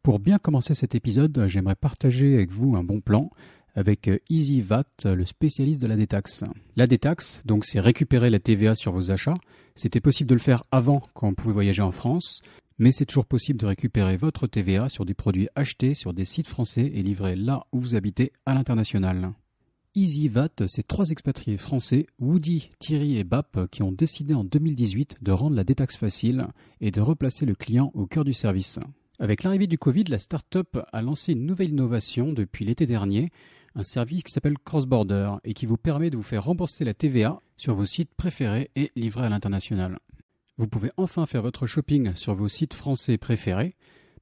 Pour bien commencer cet épisode, j'aimerais partager avec vous un bon plan avec EasyVat, le spécialiste de la détaxe. La détaxe, donc, c'est récupérer la TVA sur vos achats. C'était possible de le faire avant, quand on pouvait voyager en France, mais c'est toujours possible de récupérer votre TVA sur des produits achetés sur des sites français et livrés là où vous habitez à l'international. EasyVat, c'est 3 expatriés français, Woody, Thierry et Bap, qui ont décidé en 2018 de rendre la détaxe facile et de replacer le client au cœur du service. Avec l'arrivée du Covid, la start-up a lancé une nouvelle innovation depuis l'été dernier, un service qui s'appelle Cross Border et qui vous permet de vous faire rembourser la TVA sur vos sites préférés et livrés à l'international. Vous pouvez enfin faire votre shopping sur vos sites français préférés.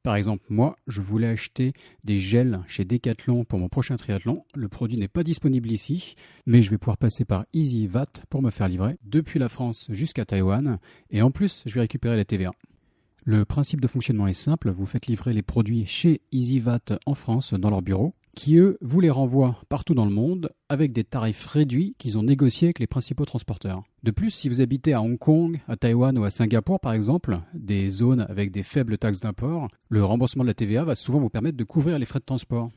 Par exemple, moi, je voulais acheter des gels chez Decathlon pour mon prochain triathlon. Le produit n'est pas disponible ici, mais je vais pouvoir passer par EasyVat pour me faire livrer depuis la France jusqu'à Taïwan. Et en plus, je vais récupérer la TVA. Le principe de fonctionnement est simple. Vous faites livrer les produits chez EasyVat en France dans leur bureau, qui eux vous les renvoient partout dans le monde avec des tarifs réduits qu'ils ont négociés avec les principaux transporteurs. De plus, si vous habitez à Hong Kong, à Taïwan ou à Singapour par exemple, des zones avec des faibles taxes d'import, le remboursement de la TVA va souvent vous permettre de couvrir les frais de transport.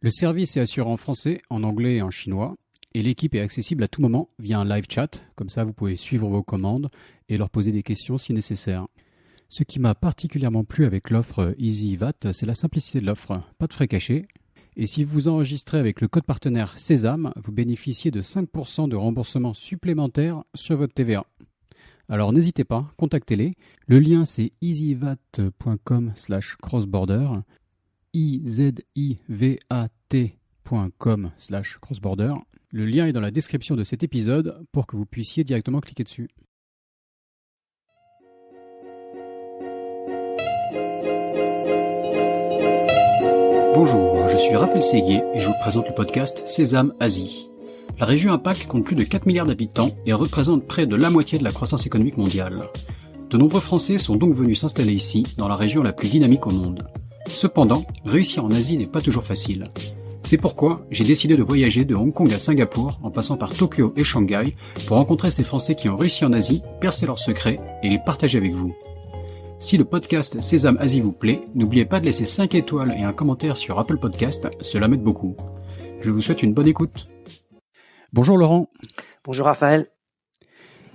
Le service est assuré en français, en anglais et en chinois, et l'équipe est accessible à tout moment via un live chat, comme ça vous pouvez suivre vos commandes et leur poser des questions si nécessaire. Ce qui m'a particulièrement plu avec l'offre EasyVat, c'est la simplicité de l'offre, pas de frais cachés. Et si vous enregistrez avec le code partenaire Sésame, vous bénéficiez de 5% de remboursement supplémentaire sur votre TVA. Alors n'hésitez pas, contactez-les. Le lien c'est easyvat.com/crossborder, izivat.com/crossborder. Le lien est dans la description de cet épisode pour que vous puissiez directement cliquer dessus. Bonjour, je suis Raphaël Séguier et je vous présente le podcast Sésame Asie. La région APAC compte plus de 4 milliards d'habitants et représente près de la moitié de la croissance économique mondiale. De nombreux Français sont donc venus s'installer ici, dans la région la plus dynamique au monde. Cependant, réussir en Asie n'est pas toujours facile. C'est pourquoi j'ai décidé de voyager de Hong Kong à Singapour, en passant par Tokyo et Shanghai, pour rencontrer ces Français qui ont réussi en Asie, percer leurs secrets et les partager avec vous. Si le podcast Sésame Asie vous plaît, n'oubliez pas de laisser 5 étoiles et un commentaire sur Apple Podcast, cela m'aide beaucoup. Je vous souhaite une bonne écoute. Bonjour Laurent. Bonjour Raphaël.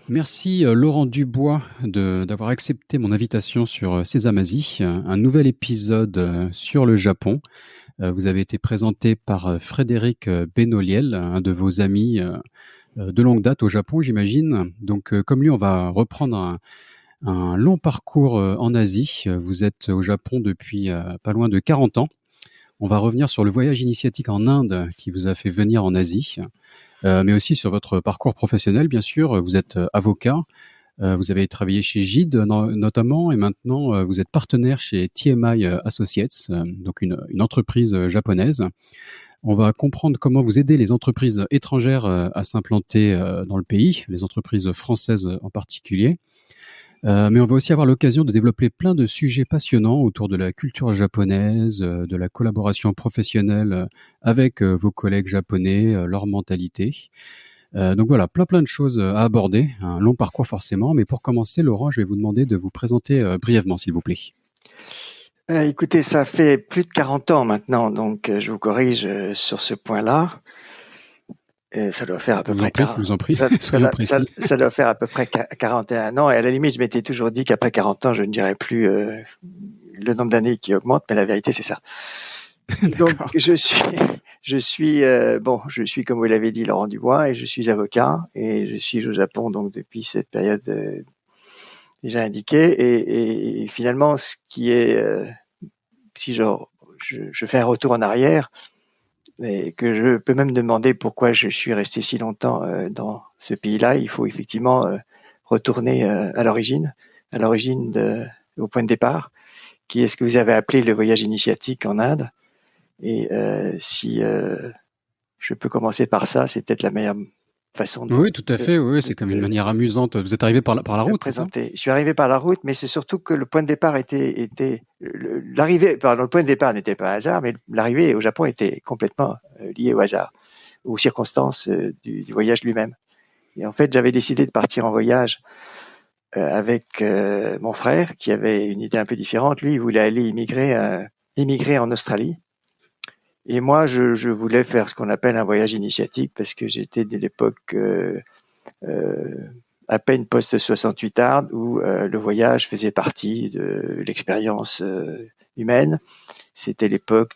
Merci Laurent Dubois d'avoir accepté mon invitation sur Sésame Asie, un nouvel épisode sur le Japon. Vous avez été présenté par Frédéric Benoliel, un de vos amis de longue date au Japon, j'imagine. Donc comme lui, on va reprendre un long parcours en Asie. Vous êtes au Japon depuis pas loin de 40 ans. On va revenir sur le voyage initiatique en Inde qui vous a fait venir en Asie, mais aussi sur votre parcours professionnel, bien sûr. Vous êtes avocat, vous avez travaillé chez Gide notamment, et maintenant vous êtes partenaire chez TMI Associates, donc une entreprise japonaise. On va comprendre comment vous aidez les entreprises étrangères à s'implanter dans le pays, les entreprises françaises en particulier. Mais on va aussi avoir l'occasion de développer plein de sujets passionnants autour de la culture japonaise, de la collaboration professionnelle avec vos collègues japonais, leur mentalité. Donc voilà, plein de choses à aborder, un long parcours forcément. Mais pour commencer, Laurent, je vais vous demander de vous présenter brièvement, s'il vous plaît. Écoutez, ça fait plus de 40 ans maintenant, donc je vous corrige sur ce point-là. Ça doit faire à peu près 41 ans. Et à la limite, je m'étais toujours dit qu'après 40 ans, je ne dirais plus le nombre d'années qui augmente, mais la vérité, c'est ça. Donc, je suis comme vous l'avez dit, Laurent Dubois, et je suis avocat, et je suis au Japon donc depuis cette période déjà indiquée. Et finalement, ce qui est, si je fais un retour en arrière, et que je peux même demander pourquoi je suis resté si longtemps dans ce pays-là, il faut effectivement retourner à l'origine au point de départ, qui est ce que vous avez appelé le voyage initiatique en Inde. Et si je peux commencer par ça, c'est peut-être la meilleure façon de... Oui, tout à fait, oui, c'est comme une manière amusante. Vous êtes arrivé par la route, c'est ça ? Je suis arrivé par la route, mais c'est surtout que le point de départ l'arrivée, pardon, le point de départ n'était pas un hasard, mais l'arrivée au Japon était complètement liée au hasard, aux circonstances du voyage lui-même. Et en fait, j'avais décidé de partir en voyage avec mon frère, qui avait une idée un peu différente. Lui, il voulait aller immigrer émigrer en Australie. Et moi, je voulais faire ce qu'on appelle un voyage initiatique parce que j'étais de l'époque à peine post-68 hard où le voyage faisait partie de l'expérience humaine. C'était l'époque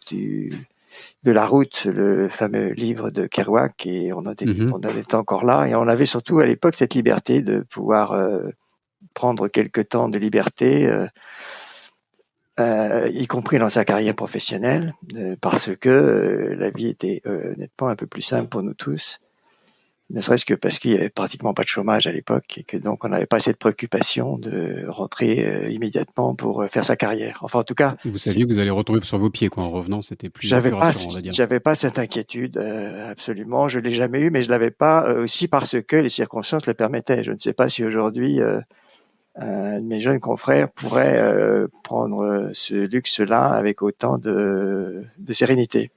de la route, le fameux livre de Kerouac, et on en était encore là. Et on avait surtout à l'époque cette liberté de pouvoir prendre quelques temps de liberté, y compris dans sa carrière professionnelle, parce que la vie était nettement un peu plus simple pour nous tous. Ne serait-ce que parce qu'il y avait pratiquement pas de chômage à l'époque et que donc on n'avait pas cette préoccupation de rentrer immédiatement pour faire sa carrière. Enfin, en tout cas, vous saviez que vous allez retrouver sur vos pieds, quoi. En revenant, c'était plus rassurant, on va dire. J'avais pas cette inquiétude, absolument. Je l'ai jamais eu, mais je l'avais pas aussi parce que les circonstances le permettaient. Je ne sais pas si aujourd'hui un de mes jeunes confrères pourrait prendre ce luxe-là avec autant de sérénité.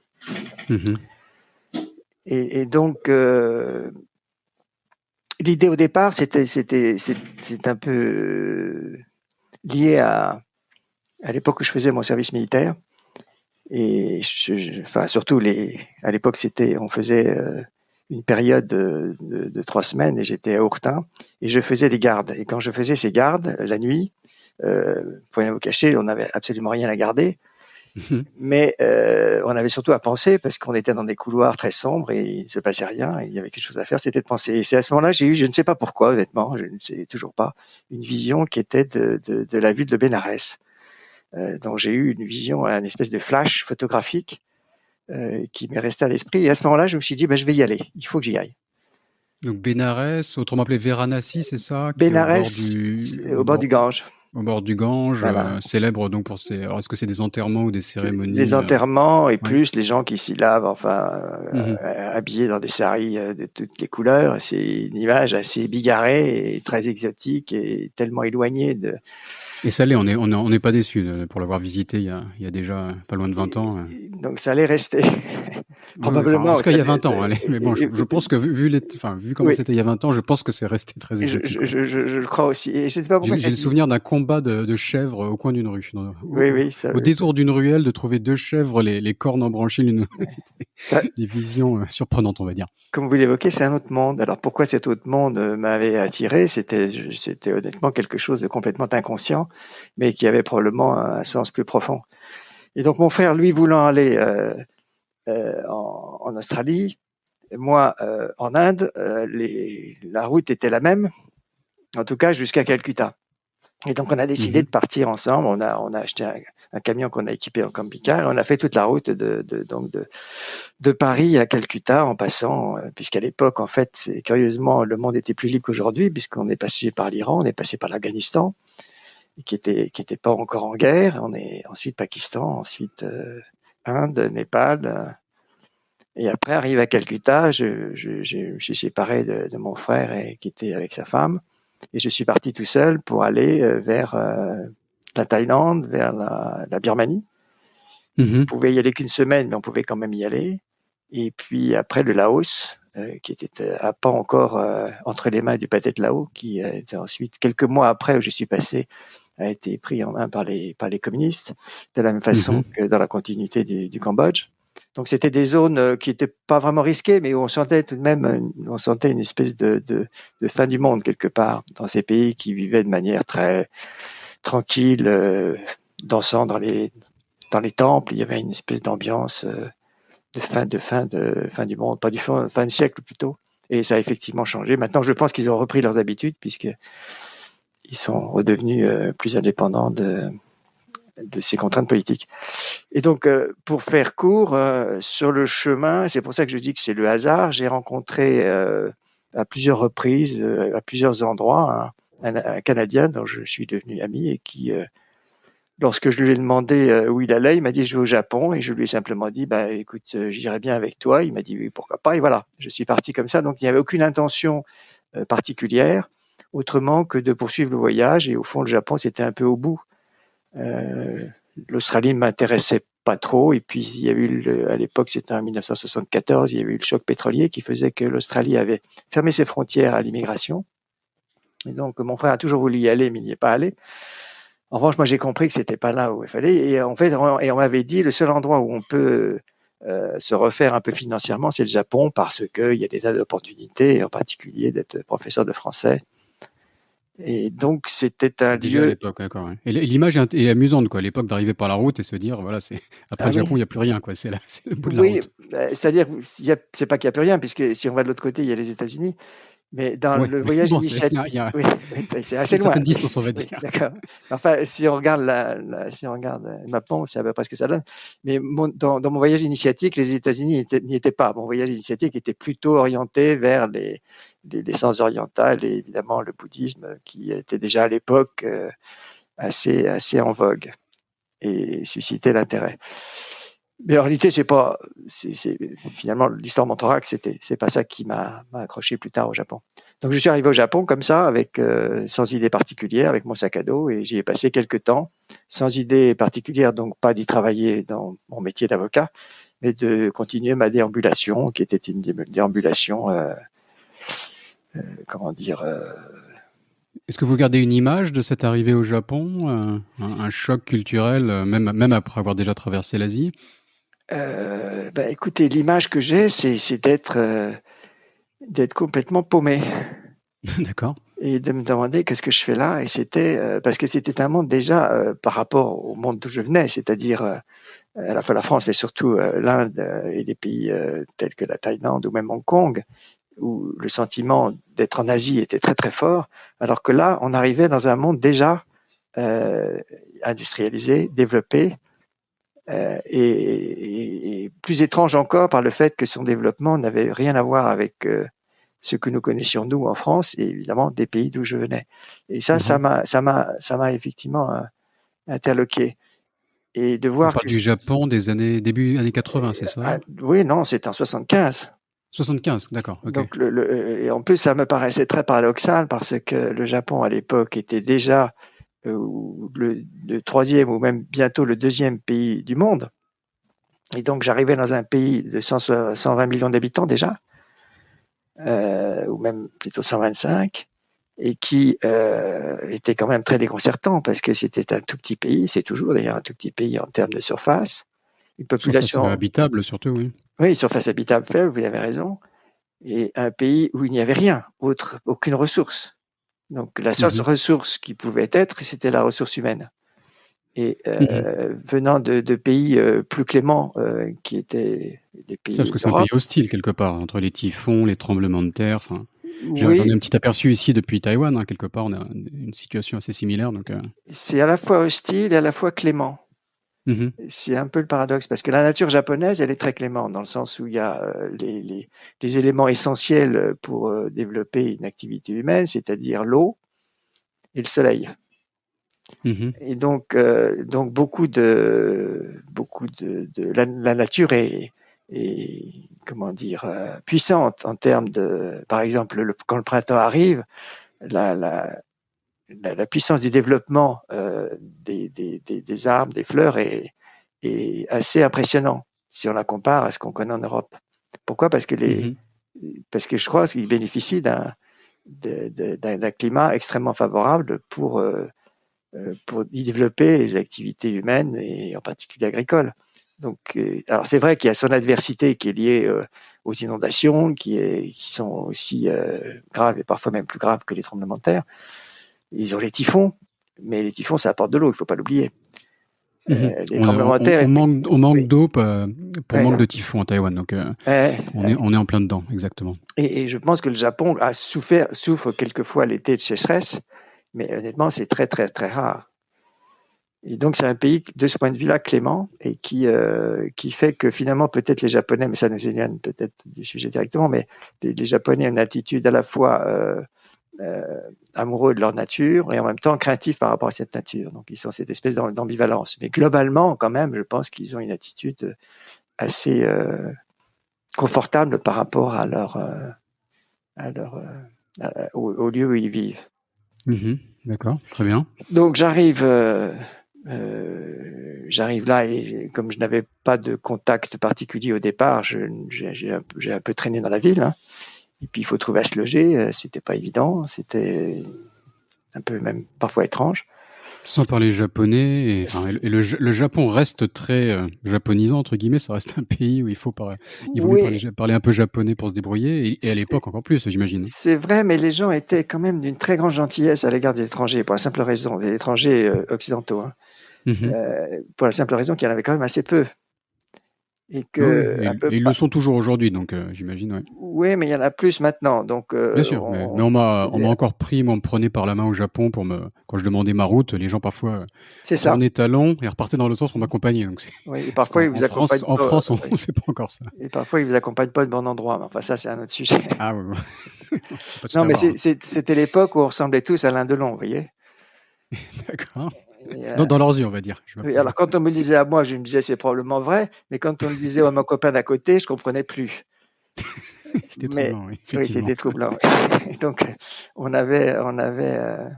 Et donc, l'idée au départ, c'est un peu lié à l'époque où je faisais mon service militaire. Et enfin, surtout à l'époque, on faisait une période de 3 semaines et j'étais à Ourtin et je faisais des gardes. Et quand je faisais ces gardes, la nuit, pour rien vous cacher, on n'avait absolument rien à garder. Mais on avait surtout à penser parce qu'on était dans des couloirs très sombres et il ne se passait rien et il y avait quelque chose à faire, c'était de penser. Et c'est à ce moment-là j'ai eu, je ne sais pas pourquoi honnêtement, je ne sais toujours pas, une vision qui était de la ville de Bénarès. Donc j'ai eu une vision, une espèce de flash photographique qui m'est resté à l'esprit. Et à ce moment-là, je me suis dit, je vais y aller, il faut que j'y aille. Donc Bénarès, autrement appelé Varanasi, c'est ça? Bénarès, au bord du Gange. Au bord du Gange, voilà. Célèbre donc pour ses... Alors, est-ce que c'est des enterrements ou des cérémonies? Des enterrements et plus les gens qui s'y lavent, enfin, habillés dans des saris de toutes les couleurs. C'est une image assez bigarrée et très exotique et tellement éloignée de... Et ça l'est, on n'est pas déçu pour l'avoir visité il y a déjà pas loin de 20 ans. Donc ça allait rester. Probablement. Enfin, en tout cas, il y a 20 ans. Allez. Mais bon, je pense que vu comment c'était il y a 20 ans, je pense que c'est resté très exotique. Je le crois aussi. Et c'était pas pourquoi j'ai le souvenir d'un combat de chèvres au coin d'une rue. Au détour d'une ruelle, de trouver 2 chèvres, les cornes embranchées l'une. C'était des visions surprenantes, on va dire. Comme vous l'évoquez, c'est un autre monde. Alors pourquoi cet autre monde m'avait attiré? C'était honnêtement quelque chose de complètement inconscient, mais qui avait probablement un sens plus profond. Et donc mon frère, lui, voulant aller en Australie, moi en Inde, la route était la même, en tout cas jusqu'à Calcutta. Et donc on a décidé de partir ensemble. On a acheté un camion qu'on a équipé en camping-car et on a fait toute la route de Paris à Calcutta en passant, puisqu'à l'époque en fait, curieusement, le monde était plus libre qu'aujourd'hui puisqu'on est passé par l'Iran, on est passé par l'Afghanistan, qui était pas encore en guerre. On est ensuite Pakistan, ensuite Inde, Népal. Et après, arrive à Calcutta, je suis séparé de mon frère qui était avec sa femme. Et je suis parti tout seul pour aller vers la Thaïlande, vers la Birmanie. On pouvait y aller qu'une semaine, mais on pouvait quand même y aller. Et puis après le Laos, qui était pas encore entre les mains du Pathet Lao, qui était ensuite, quelques mois après où je suis passé, a été pris en main par les communistes, de la même façon que dans la continuité du Cambodge. Donc c'était des zones qui n'étaient pas vraiment risquées, mais où on sentait tout de même, une espèce de fin du monde quelque part dans ces pays qui vivaient de manière très tranquille, dansant dans les temples. Il y avait une espèce d'ambiance de fin du monde, pas du fin de siècle plutôt. Et ça a effectivement changé. Maintenant, je pense qu'ils ont repris leurs habitudes puisque ils sont redevenus plus indépendants de ces contraintes politiques. Et donc, pour faire court, sur le chemin, c'est pour ça que je dis que c'est le hasard, j'ai rencontré à plusieurs reprises, à plusieurs endroits, un Canadien dont je suis devenu ami et qui, lorsque je lui ai demandé où il allait, il m'a dit je vais au Japon et je lui ai simplement dit écoute, j'irai bien avec toi. Il m'a dit oui, pourquoi pas. Et voilà, je suis parti comme ça. Donc, il n'y avait aucune intention particulière, autrement que de poursuivre le voyage. Et au fond, le Japon, c'était un peu au bout. L'Australie m'intéressait pas trop et puis il y a eu à l'époque, c'était en 1974, il y avait eu le choc pétrolier qui faisait que l'Australie avait fermé ses frontières à l'immigration et donc mon frère a toujours voulu y aller mais il n'y est pas allé. En revanche, moi, j'ai compris que c'était pas là où il fallait. Et en fait, on m'avait dit le seul endroit où on peut se refaire un peu financièrement, c'est le Japon, parce qu'il y a des tas d'opportunités, en particulier d'être professeur de français. Et donc, c'était un Déjà à lieu. l'époque, d'accord. Ouais. Et l'image est amusante, quoi. À l'époque, d'arriver par la route et se dire, voilà, c'est après Ah le Japon, il oui, n'y a plus rien, quoi. C'est le bout de la oui, route. c'est-à-dire, c'est pas qu'il n'y a plus rien, puisque si on va de l'autre côté, il y a les États-Unis. Mais dans Ouais, le mais voyage bon, initiatique, il y a oui, oui, c'est assez une loin. certaine distance, on va Oui, dire. d'accord. Enfin, si on regarde si on regarde ma pompe, c'est à peu près ce que ça donne. Mais dans mon voyage initiatique, les États-Unis n'y étaient pas. Mon voyage initiatique était plutôt orienté vers les sciences orientales et évidemment le bouddhisme qui était déjà à l'époque assez en vogue et suscitait l'intérêt. Mais en réalité, finalement l'histoire montrera que c'est pas ça qui m'a accroché plus tard au Japon. Donc je suis arrivé au Japon comme ça, avec sans idée particulière, avec mon sac à dos, et j'y ai passé quelques temps, sans idée particulière, donc pas d'y travailler dans mon métier d'avocat, mais de continuer ma déambulation, qui était une déambulation, comment dire. Est-ce que vous gardez une image de cette arrivée au Japon, un choc culturel, même après avoir déjà traversé l'Asie? Écoutez, l'image que j'ai, c'est d'être complètement paumé. D'accord. Et de me demander qu'est-ce que je fais là. Et c'était parce que c'était un monde déjà par rapport au monde d'où je venais, c'est-à-dire à la fois la France, mais surtout l'Inde et des pays tels que la Thaïlande ou même Hong Kong, où le sentiment d'être en Asie était très très fort, alors que là, on arrivait dans un monde déjà euh, industrialisé, développé, et plus étrange encore par le fait que son développement n'avait rien à voir avec ce que nous connaissions nous en France et évidemment des pays d'où je venais. Et ça, Mhm. ça m'a effectivement interloqué. Et de On voir parle que, du Japon des années début 80, c'est ça? oui, non, c'est en 75. 75, d'accord, ok. Donc, et en plus, ça me paraissait très paradoxal parce que le Japon à l'époque était déjà le troisième ou même bientôt le deuxième pays du monde. Et donc, j'arrivais dans un pays de 120 millions d'habitants déjà, ou même plutôt 125, et qui était quand même très déconcertant parce que c'était un tout petit pays, c'est toujours d'ailleurs un tout petit pays en termes de surface, une Surface population, habitable, surtout, oui. oui, surface habitable faible, vous avez raison, et un pays où il n'y avait rien, aucune ressource. Donc la seule Mhm. ressource qui pouvait être, c'était la ressource humaine. Et Mhm. venant de pays plus cléments, qui étaient les Ça, parce pays que c'est un pays d'Europe, hostile, quelque part, entre les typhons, les tremblements de terre. Enfin, j'en ai oui, un petit aperçu ici depuis Taïwan, hein, quelque part, on a une situation assez similaire. Donc, c'est à la fois hostile et à la fois clément. mhm. C'est un peu le paradoxe parce que la nature japonaise, elle est très clémente dans le sens où il y a les éléments essentiels pour développer une activité humaine, c'est-à-dire l'eau et le soleil. Mhm. Et donc la nature est comment dire puissante en termes de, par exemple, quand le printemps arrive, la, la, la puissance du développement des arbres, des fleurs est assez impressionnant si on la compare à ce qu'on connaît en Europe. Pourquoi? Mhm. Parce que je crois qu'ils bénéficient d'un climat extrêmement favorable pour y développer les activités humaines et en particulier agricoles. Donc, alors c'est vrai qu'il y a son adversité qui est liée aux inondations, qui sont aussi graves et parfois même plus graves que les tremblements de terre. Ils ont les typhons, mais les typhons, ça apporte de l'eau, il ne faut pas l'oublier. Mhm. Les tremblements de terre, On manque oui, d'eau pour ouais, manque de typhon à Taïwan. Donc, ouais. on est en plein dedans, exactement. Et je pense que le Japon souffre quelquefois l'été de sécheresse, mais honnêtement, c'est très, très, très rare. Et donc, c'est un pays, de ce point de vue-là, clément, et qui fait que finalement, peut-être les Japonais, mais ça nous éloigne peut-être du sujet directement, mais les Japonais ont une attitude à la fois euh, amoureux de leur nature et en même temps craintifs par rapport à cette nature. Donc, ils sont cette espèce d'ambivalence. Mais globalement, quand même, je pense qu'ils ont une attitude assez confortable par rapport au lieu où ils vivent. Mhm. D'accord, très bien. Donc, j'arrive là et comme je n'avais pas de contact particulier au départ, j'ai un peu traîné dans la ville. Hein. Et puis, il faut trouver à se loger. C'était pas évident. C'était un peu même parfois étrange. Sans parler japonais, le Japon reste très japonisant entre guillemets. Ça reste un pays où il vaut mieux Oui, parler un peu japonais pour se débrouiller, et à l'époque encore plus, j'imagine. c'est vrai, mais les gens étaient quand même d'une très grande gentillesse à l'égard des étrangers, pour la simple raison, des étrangers occidentaux, hein. Mhm. Pour la simple raison qu'il y en avait quand même assez peu. Et Oui, oui, que, un peu et ils le sont toujours aujourd'hui, donc j'imagine, ouais. oui, mais il y en a plus maintenant. Donc, Bien sûr, mais on m'a encore pris, moi on me prenait par la main au Japon quand je demandais ma route, les gens parfois c'est ça. tournaient talon et repartaient dans l'autre sens pour m'accompagner. Donc Oui, et parce parfois, ils qu'vous accompagnent En pas, France, on oui. ne fait pas encore ça. Et parfois, ils vous accompagnent pas de bon endroit. Mais enfin, ça, c'est un autre sujet. Ah ouais, ouais. Faut pas se Non, faire mais avoir, hein. c'était l'époque où on ressemblait tous à Alain Delon, vous voyez. D'accord. Et, Dans leurs yeux, on va dire. oui, alors, quand on me le disait à moi, je me disais c'est probablement vrai. Mais quand on le disait à mon copain d'à côté, je comprenais plus. C'était Mais troublant, oui, oui, effectivement. c'était troublant. Donc, on avait, on avait, euh,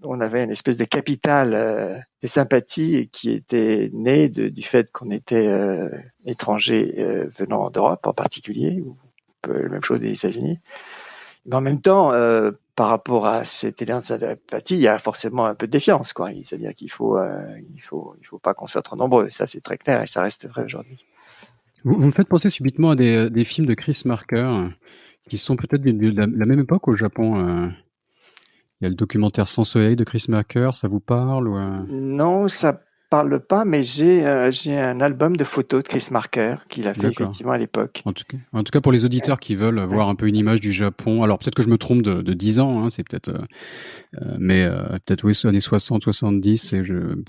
on avait une espèce de capitale de sympathie qui était née du fait qu'on était étrangers venant d'Europe en particulier, ou la même chose des États-Unis. Mais en même temps, par rapport à cet élan de sympathie, il y a forcément un peu de défiance, quoi. C'est-à-dire qu'il faut pas qu'on soit trop nombreux. Ça, c'est très clair et ça reste vrai aujourd'hui. Vous me faites penser subitement à des films de Chris Marker qui sont peut-être de la même époque au Japon. Il y a le documentaire Sans soleil de Chris Marker, ça vous parle ou? Non, ça parle pas, mais j'ai un album de photos de Chris Marker qu'il a fait D'accord. effectivement à l'époque. En tout cas, pour les auditeurs qui veulent Ouais. voir un peu une image du Japon, alors peut-être que je me trompe de 10 ans, hein, c'est peut-être, mais peut-être oui, années 60, 70 et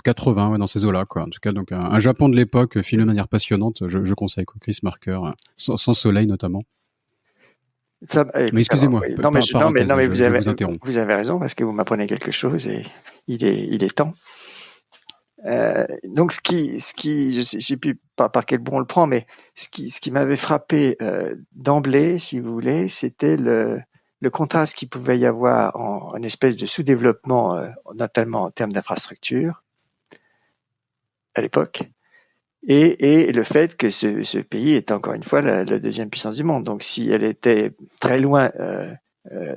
80, ouais, dans ces eaux-là, quoi. En tout cas, donc un Japon de l'époque, filmé de manière passionnante, je conseille, quoi. Chris Marker, sans soleil notamment. Ça, Mais écoute, alors, excusez-moi, oui, non, mais, parenthèse, non, mais je vous interromps. vous avez raison parce que vous m'apprenez quelque chose et il est temps. Donc, je sais plus par quel bout on le prend, mais ce qui m'avait frappé d'emblée, si vous voulez, c'était le contraste qu'il pouvait y avoir en une espèce de sous-développement, notamment en termes d'infrastructure à l'époque, et le fait que ce pays est encore une fois la deuxième puissance du monde. Donc, si elle était très loin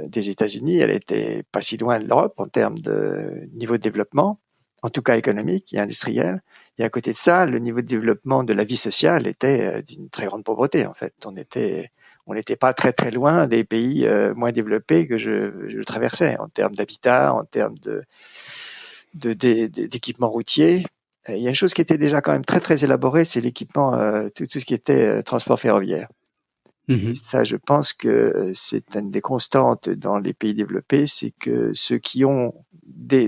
des États-Unis, elle était pas si loin de l'Europe en termes de niveau de développement, en tout cas économique et industriel. Et à côté de ça, le niveau de développement de la vie sociale était d'une très grande pauvreté. En fait, on n'était pas très très loin des pays moins développés que je traversais en termes d'habitat, en termes d'équipement routier. Il y a une chose qui était déjà quand même très très élaborée, c'est l'équipement, tout ce qui était transport ferroviaire. Et Mhm. ça, je pense que c'est une des constantes dans les pays développés, c'est que ceux qui ont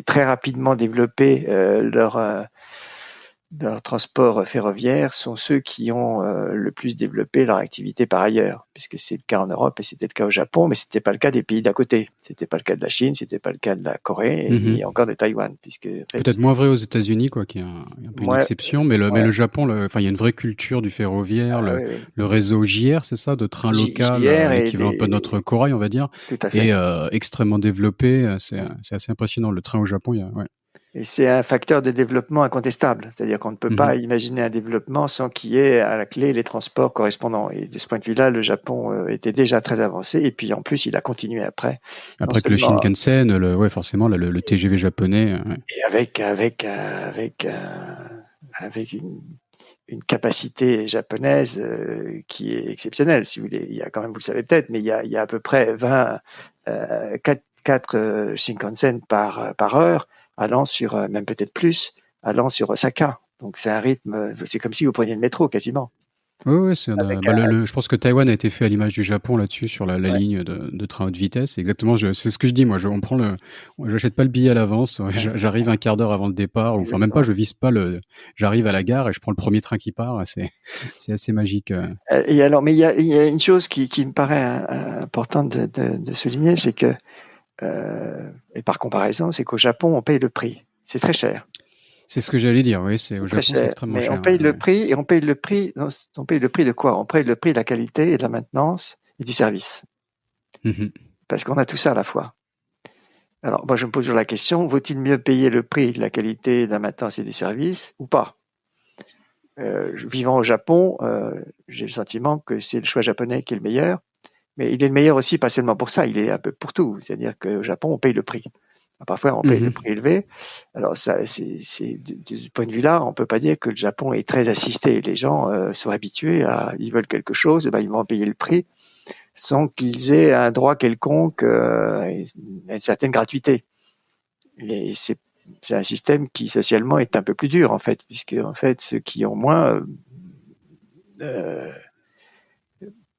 très rapidement développé leur transport ferroviaire sont ceux qui ont le plus développé leur activité par ailleurs, puisque c'est le cas en Europe et c'était le cas au Japon, mais c'était pas le cas des pays d'à côté. C'était pas le cas de la Chine, c'était pas le cas de la Corée, et Mhm. ni encore de Taïwan, puisque en fait, Peut-être moins vrai aux États-Unis, quoi, qui est un peu une moi, exception, mais le ouais, Japon, enfin, il y a une vraie culture du ferroviaire, ah, oui, oui. le réseau JR, c'est ça, de train local, JR et l'équivalent un peu de notre corail, on va dire, tout à fait. est extrêmement développé. C'est assez impressionnant. Le train au Japon, ouais. Et c'est un facteur de développement incontestable. C'est-à-dire qu'on ne peut Mhm. pas imaginer un développement sans qu'il y ait à la clé les transports correspondants. Et de ce point de vue-là, le Japon était déjà très avancé. Et puis en plus, il a continué après. Non Après que le seulement Shinkansen, ouais, forcément, le TGV japonais, ouais. et avec une capacité japonaise qui est exceptionnelle, si vous voulez. Il y a quand même, vous le savez peut-être, mais il y a à peu près 20, 4 Shinkansen par heure, allant sur, même peut-être plus, allant sur Osaka. Donc c'est un rythme, c'est comme si vous preniez le métro quasiment. Ouais, ouais, Avec je pense que Taïwan a été fait à l'image du Japon là-dessus, sur la ouais, ligne de train haute vitesse. Exactement, c'est ce que je dis, moi. J'achète pas le billet à l'avance. ouais, J'arrive un quart d'heure avant le départ, ou enfin même pas, exactement. je vise pas j'arrive à la gare et je prends le premier train qui part. C'est assez magique. Et alors, mais il y a une chose qui me paraît importante de souligner, c'est que, et par comparaison, c'est qu'au Japon, on paye le prix. C'est très cher. C'est ce que j'allais dire. Oui, au C'est très Japon, c'est cher, extrêmement mais on cher. paye Ouais, le ouais. prix et on paye le prix. Non, on paye le prix de quoi? On paye le prix de la qualité et de la maintenance et du service, Mhm. parce qu'on a tout ça à la fois. Alors moi, je me pose toujours la question, vaut-il mieux payer le prix de la qualité, de la maintenance et du service ou pas? Vivant au Japon, j'ai le sentiment que c'est le choix japonais qui est le meilleur, mais il est le meilleur aussi pas seulement pour ça, il est un peu pour tout. C'est-à-dire qu'au Japon, on paye le prix. Parfois, on paye le prix élevé. Alors, ça, de ce point de vue-là, on peut pas dire que le Japon est très assisté. Les gens sont habitués ils veulent quelque chose, ils vont payer le prix sans qu'ils aient un droit quelconque, une certaine gratuité. Et c'est un système qui socialement est un peu plus dur en fait, puisque en fait ceux qui ont moins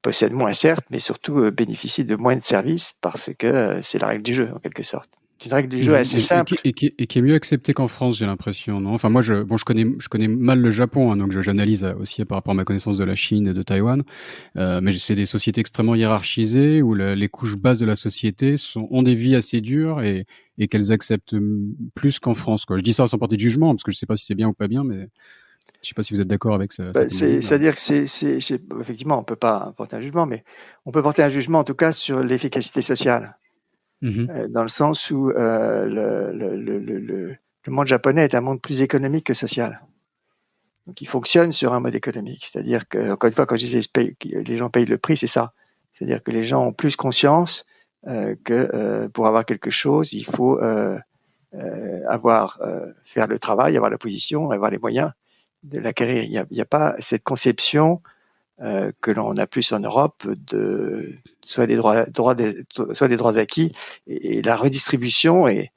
possèdent moins certes, mais surtout bénéficient de moins de services parce que c'est la règle du jeu en quelque sorte. C'est une règle du jeu assez simple. Et qui est mieux acceptée qu'en France, j'ai l'impression, non? Enfin, moi, je connais mal le Japon, hein, donc j'analyse aussi par rapport à ma connaissance de la Chine et de Taïwan. Mais c'est des sociétés extrêmement hiérarchisées où les couches basses de la société ont des vies assez dures et qu'elles acceptent plus qu'en France, quoi. Je dis ça sans porter de jugement parce que je sais pas si c'est bien ou pas bien, mais je sais pas si vous êtes d'accord avec ça. C'est-à-dire que c'est effectivement, on peut pas porter un jugement, mais on peut porter un jugement en tout cas sur l'efficacité sociale. Dans le sens où le monde japonais est un monde plus économique que social. Donc, il fonctionne sur un mode économique. C'est-à-dire que, encore une fois, quand je disais les gens payent le prix, c'est ça. C'est-à-dire que les gens ont plus conscience que pour avoir quelque chose, il faut faire le travail, avoir la position, avoir les moyens de l'acquérir. Il y a pas cette conception que l'on a plus en Europe soit des droits acquis et la redistribution est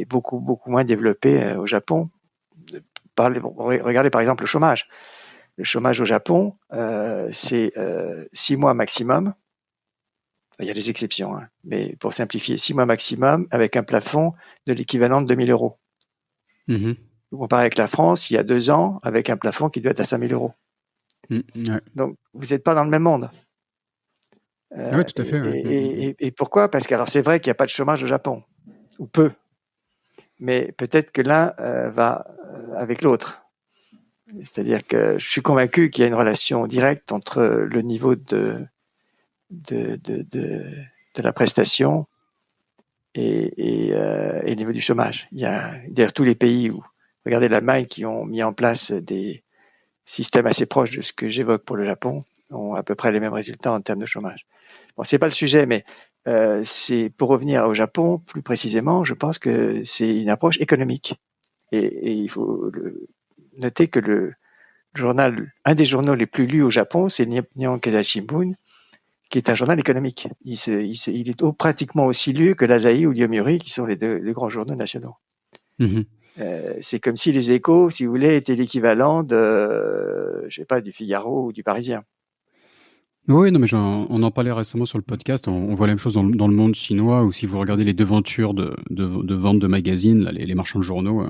beaucoup moins développée au Japon. Regardez par exemple le chômage. Le chômage au Japon, c'est 6 mois maximum. Il y a des exceptions, hein, mais pour simplifier, 6 mois maximum avec un plafond de l'équivalent de 2 000 euros. Vous comparez avec la France, il y a 2 ans, avec un plafond qui doit être à 5 000 euros. Ouais. Donc, vous n'êtes pas dans le même monde. Oui, tout à fait. Et pourquoi? Parce que alors c'est vrai qu'il n'y a pas de chômage au Japon, ou peu, mais peut-être que l'un va avec l'autre. C'est-à-dire que je suis convaincu qu'il y a une relation directe entre le niveau de la prestation et le niveau du chômage. Il y a d'ailleurs tous les pays où, regardez l'Allemagne, qui ont mis en place des systèmes assez proches de ce que j'évoque pour le Japon, ont à peu près les mêmes résultats en termes de chômage. Bon, c'est pas le sujet, mais c'est pour revenir au Japon plus précisément. Je pense que c'est une approche économique, et il faut noter que un des journaux les plus lus au Japon, c'est le Nihon Keizai Shimbun, qui est un journal économique. Il est pratiquement aussi lu que l'Asahi ou l'Yomiuri, qui sont les deux grands journaux nationaux. C'est comme si les Échos, si vous voulez, étaient l'équivalent je sais pas, du Figaro ou du Parisien. Oui, non, mais on en parlait récemment sur le podcast. On voit la même chose dans le monde chinois, où si vous regardez les devantures de vente de magazines, là, les marchands de journaux,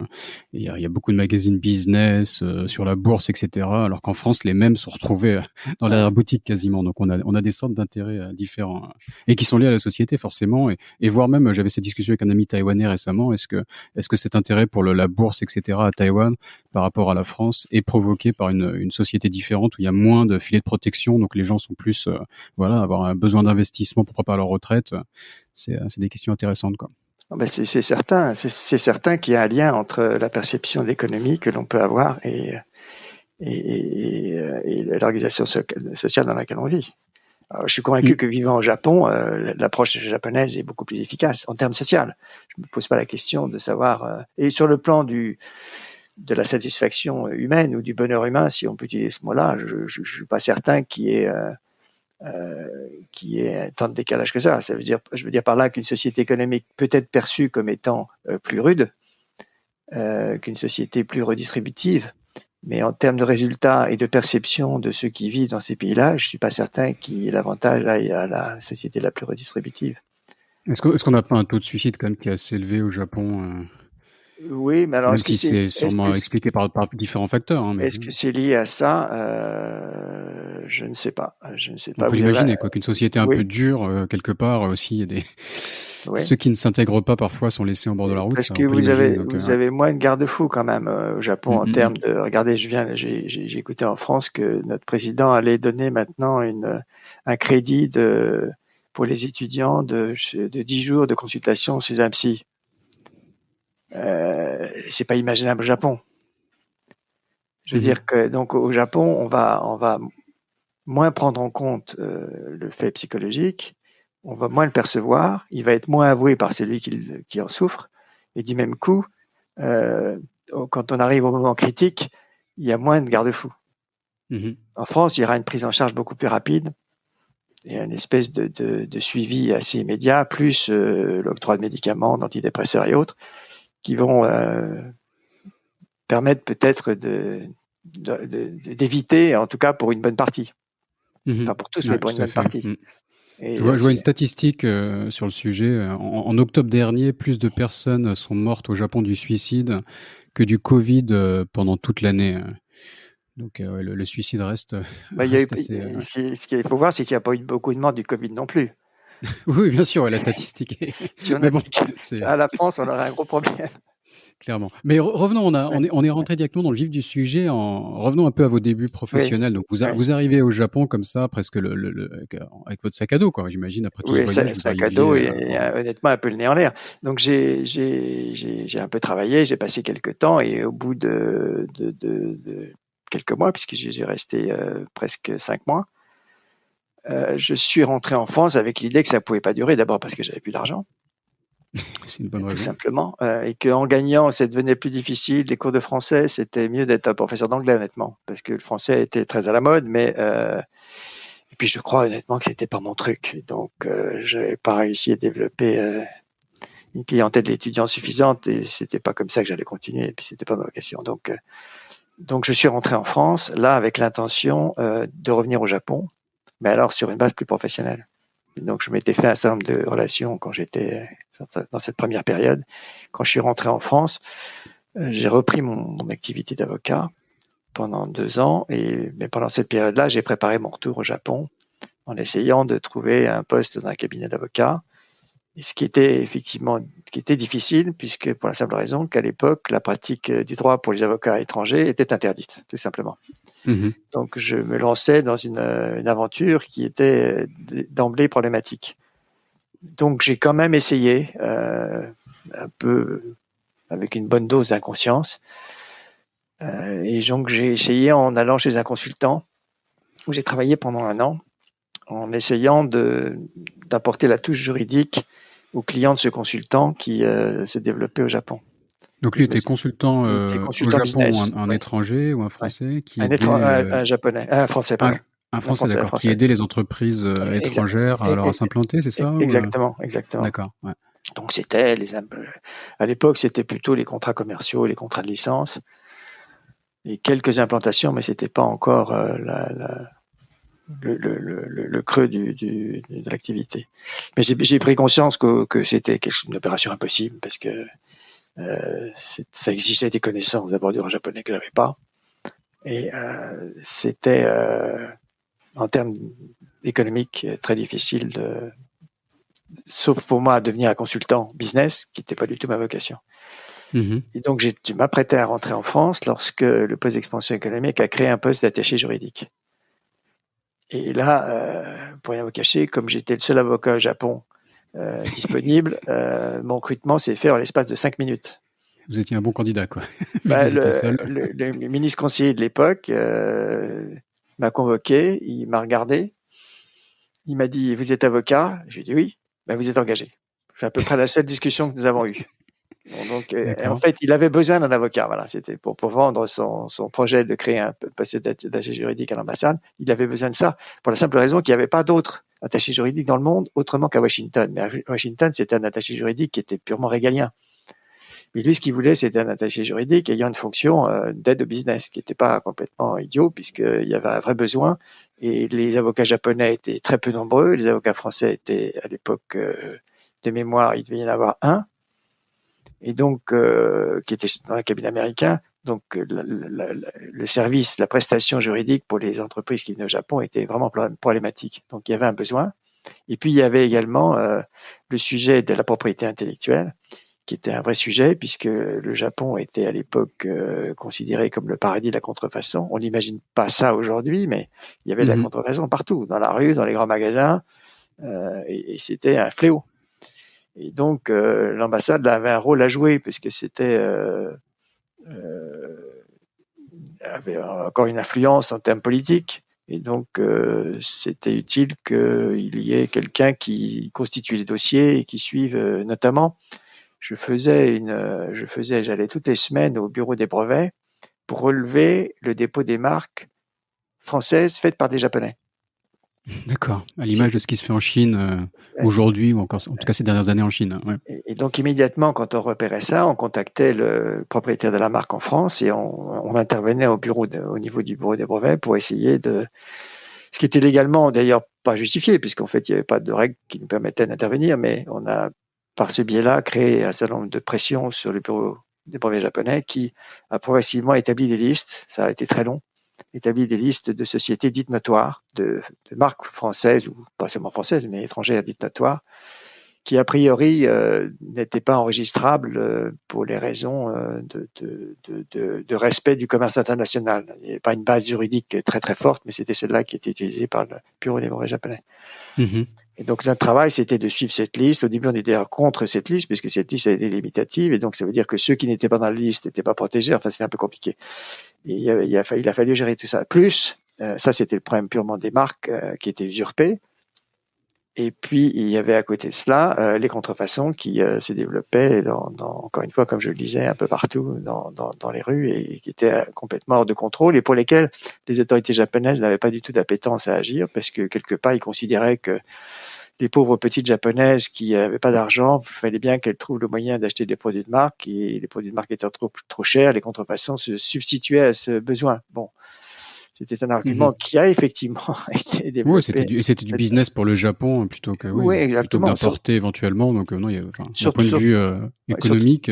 il y a beaucoup de magazines business sur la bourse, etc. Alors qu'en France, les mêmes sont retrouvés dans l'arrière-boutique quasiment. Donc on a des sortes d'intérêts différents et qui sont liés à la société forcément. Et voire même, j'avais cette discussion avec un ami taïwanais récemment. Est-ce que cet intérêt pour la bourse, etc. à Taïwan par rapport à la France est provoqué par une société différente où il y a moins de filets de protection, donc les gens sont plus avoir un besoin d'investissement pour préparer leur retraite, c'est des questions intéressantes, quoi. C'est certain qu'il y a un lien entre la perception d'économie que l'on peut avoir et l'organisation sociale dans laquelle on vit. Alors, je suis convaincu que vivant au Japon, l'approche japonaise est beaucoup plus efficace en termes sociaux. Je me pose pas la question de savoir et sur le plan de la satisfaction humaine ou du bonheur humain, si on peut utiliser ce mot-là, je suis pas certain qu'il y ait tant de décalage que ça. Je veux dire par là qu'une société économique peut être perçue comme étant plus rude qu'une société plus redistributive, mais en termes de résultats et de perception de ceux qui vivent dans ces pays-là, je suis pas certain qu'il y ait l'avantage à la société la plus redistributive. Est-ce qu'on n'a pas un taux de suicide quand même qui est assez élevé au Japon? Oui, mais alors même si c'est sûrement expliqué par différents facteurs. Hein, mais... Est-ce que c'est lié à ça? Je ne sais pas. On peut l'imaginer, qu'une société un peu dure, quelque part aussi, il y a des... Ceux qui ne s'intègrent pas parfois sont laissés en bord de la route. Parce que vous avez moins de garde-fous quand même au Japon en termes de. Regardez, j'ai écouté en France que notre président allait donner maintenant un crédit pour les étudiants de 10 jours de consultation chez un psy. C'est pas imaginable au Japon. Je veux dire que donc au Japon, on va moins prendre en compte le fait psychologique on va moins le percevoir, il va être moins avoué par celui qui en souffre, et du même coup, quand on arrive au moment critique, il y a moins de garde-fous. En France, il y aura une prise en charge beaucoup plus rapide et une espèce de suivi assez immédiat, plus l'octroi de médicaments, d'antidépresseurs et autres, qui vont permettre peut-être d'éviter, en tout cas pour une bonne partie. Pas pour tous, mais pour une bonne partie. Et je vois une statistique sur le sujet. En octobre dernier, plus de personnes sont mortes au Japon du suicide que du Covid pendant toute l'année. Donc le suicide reste, assez... Ce qu'il faut voir, c'est qu'il n'y a pas eu beaucoup de morts du Covid non plus. Oui, bien sûr, la statistique est... Si on appliquait ça à la France, on aurait un gros problème. Clairement. Mais revenons, on est rentré directement dans le vif du sujet. Revenons un peu à vos débuts professionnels. Donc vous arrivez au Japon comme ça, presque avec votre sac à dos, quoi. J'imagine après tout ce voyage. Oui, sac à dos et honnêtement un peu le nez en l'air. Donc j'ai un peu travaillé, j'ai passé quelques temps et au bout de quelques mois, puisque j'ai resté presque 5 mois, je suis rentré en France avec l'idée que ça pouvait pas durer. D'abord parce que j'avais plus d'argent. C'est une bonne raison. Tout simplement. Et qu'en gagnant, ça devenait plus difficile. Les cours de français, c'était mieux d'être un professeur d'anglais, honnêtement. Parce que le français était très à la mode, mais et puis je crois honnêtement que c'était pas mon truc. Donc j'avais pas réussi à développer une clientèle d'étudiants suffisante et c'était pas comme ça que j'allais continuer. Et puis c'était pas ma vocation. Donc je suis rentré en France, là, avec l'intention de revenir au Japon, mais alors sur une base plus professionnelle. Donc, je m'étais fait un certain nombre de relations quand j'étais dans cette première période. Quand je suis rentré en France, j'ai repris mon activité d'avocat pendant 2 ans. Mais pendant cette période-là, j'ai préparé mon retour au Japon en essayant de trouver un poste dans un cabinet d'avocat. Et ce qui était difficile, puisque pour la simple raison qu'à l'époque, la pratique du droit pour les avocats étrangers était interdite, tout simplement. Donc, je me lançais dans une aventure qui était d'emblée problématique. Donc, j'ai quand même essayé, un peu avec une bonne dose d'inconscience. Et donc, j'ai essayé en allant chez un consultant où j'ai travaillé pendant 1 an, en essayant d'apporter la touche juridique aux clients de ce consultant qui se développait au Japon. Donc lui était consultant au Japon, business, un étranger ou un Français qui aidait un japonais, un Français, pardon. Un Français, d'accord, qui aidait les entreprises étrangères à s'implanter, c'est ça? Exactement. D'accord, ouais. Donc à l'époque, c'était plutôt les contrats commerciaux, les contrats de licence, et quelques implantations, mais c'était pas encore le creux de l'activité. Mais j'ai pris conscience que c'était une opération impossible parce que ça exigeait des connaissances d'abord du droit japonais que j'avais pas, et c'était en termes économiques très difficile sauf pour moi, à devenir un consultant business, qui n'était pas du tout ma vocation. Et donc, je m'apprêtais à rentrer en France lorsque le poste d'expansion économique a créé un poste d'attaché juridique. Et là, pour rien vous cacher, comme j'étais le seul avocat au Japon disponible, mon recrutement s'est fait en l'espace de 5 minutes. Vous étiez un bon candidat, quoi. Le ministre conseiller de l'époque m'a convoqué, il m'a regardé, il m'a dit « Vous êtes avocat ?» Je lui ai dit « Oui. » Ben, vous êtes engagé. C'est à peu près la seule discussion que nous avons eue. Bon, donc, en fait, il avait besoin d'un avocat. Voilà, c'était pour vendre son projet de créer un poste d'attaché juridique à l'ambassade. Il avait besoin de ça pour la simple raison qu'il n'y avait pas d'autres attachés juridiques dans le monde autrement qu'à Washington. Mais à Washington, c'était un attaché juridique qui était purement régalien. Mais lui, ce qu'il voulait, c'était un attaché juridique ayant une fonction d'aide au business, qui n'était pas complètement idiot, puisqu'il y avait un vrai besoin. Et les avocats japonais étaient très peu nombreux. Les avocats français étaient, à l'époque de mémoire, il devait y en avoir un. Et donc, qui était dans un cabinet américain. Donc, le service, la prestation juridique pour les entreprises qui venaient au Japon était vraiment problématique. Donc, il y avait un besoin. Et puis, il y avait également le sujet de la propriété intellectuelle, qui était un vrai sujet, puisque le Japon était à l'époque considéré comme le paradis de la contrefaçon. On n'imagine pas ça aujourd'hui, mais il y avait de la contrefaçon partout, dans la rue, dans les grands magasins, et c'était un fléau. Et donc, l'ambassade avait un rôle à jouer, puisque c'était avait encore une influence en termes politiques, Et donc, c'était utile qu'il y ait quelqu'un qui constitue les dossiers et qui suive, notamment. J'allais toutes les semaines au bureau des brevets pour relever le dépôt des marques françaises faites par des Japonais. D'accord. À l'image de ce qui se fait en Chine aujourd'hui, ou encore, en tout cas ces dernières années en Chine. Ouais. Et donc, immédiatement, quand on repérait ça, on contactait le propriétaire de la marque en France et on intervenait au niveau du bureau des brevets pour essayer ce qui était légalement d'ailleurs pas justifié, puisqu'en fait, il n'y avait pas de règles qui nous permettaient d'intervenir, mais on a, par ce biais-là, créé un certain nombre de pressions sur le bureau des brevets japonais qui a progressivement établi des listes. Ça a été très long. Établi des listes de sociétés dites notoires, de marques françaises, ou pas seulement françaises, mais étrangères dites notoires, qui a priori n'étaient pas enregistrables pour les raisons de respect du commerce international. Il n'y avait pas une base juridique très très forte, mais c'était celle-là qui était utilisée par le bureau des brevets japonais. Mm-hmm. Et donc notre travail, c'était de suivre cette liste. Au début, on était contre cette liste, puisque cette liste a été limitative, et donc ça veut dire que ceux qui n'étaient pas dans la liste n'étaient pas protégés. Enfin, c'était un peu compliqué. Et il a fallu gérer tout ça. Plus, ça c'était le problème purement des marques qui étaient usurpées. Et puis, il y avait à côté de cela les contrefaçons qui se développaient, encore une fois, comme je le disais, un peu partout dans les rues et qui étaient complètement hors de contrôle et pour lesquelles les autorités japonaises n'avaient pas du tout d'appétence à agir parce que quelque part, ils considéraient que les pauvres petites japonaises qui n'avaient pas d'argent, il fallait bien qu'elles trouvent le moyen d'acheter des produits de marque et les produits de marque étant trop chers, les contrefaçons se substituaient à ce besoin. Bon. C'était un argument qui a effectivement été développé. Oui, c'était du business pour le Japon plutôt que d'importer éventuellement. Donc non, d'un point de vue économique,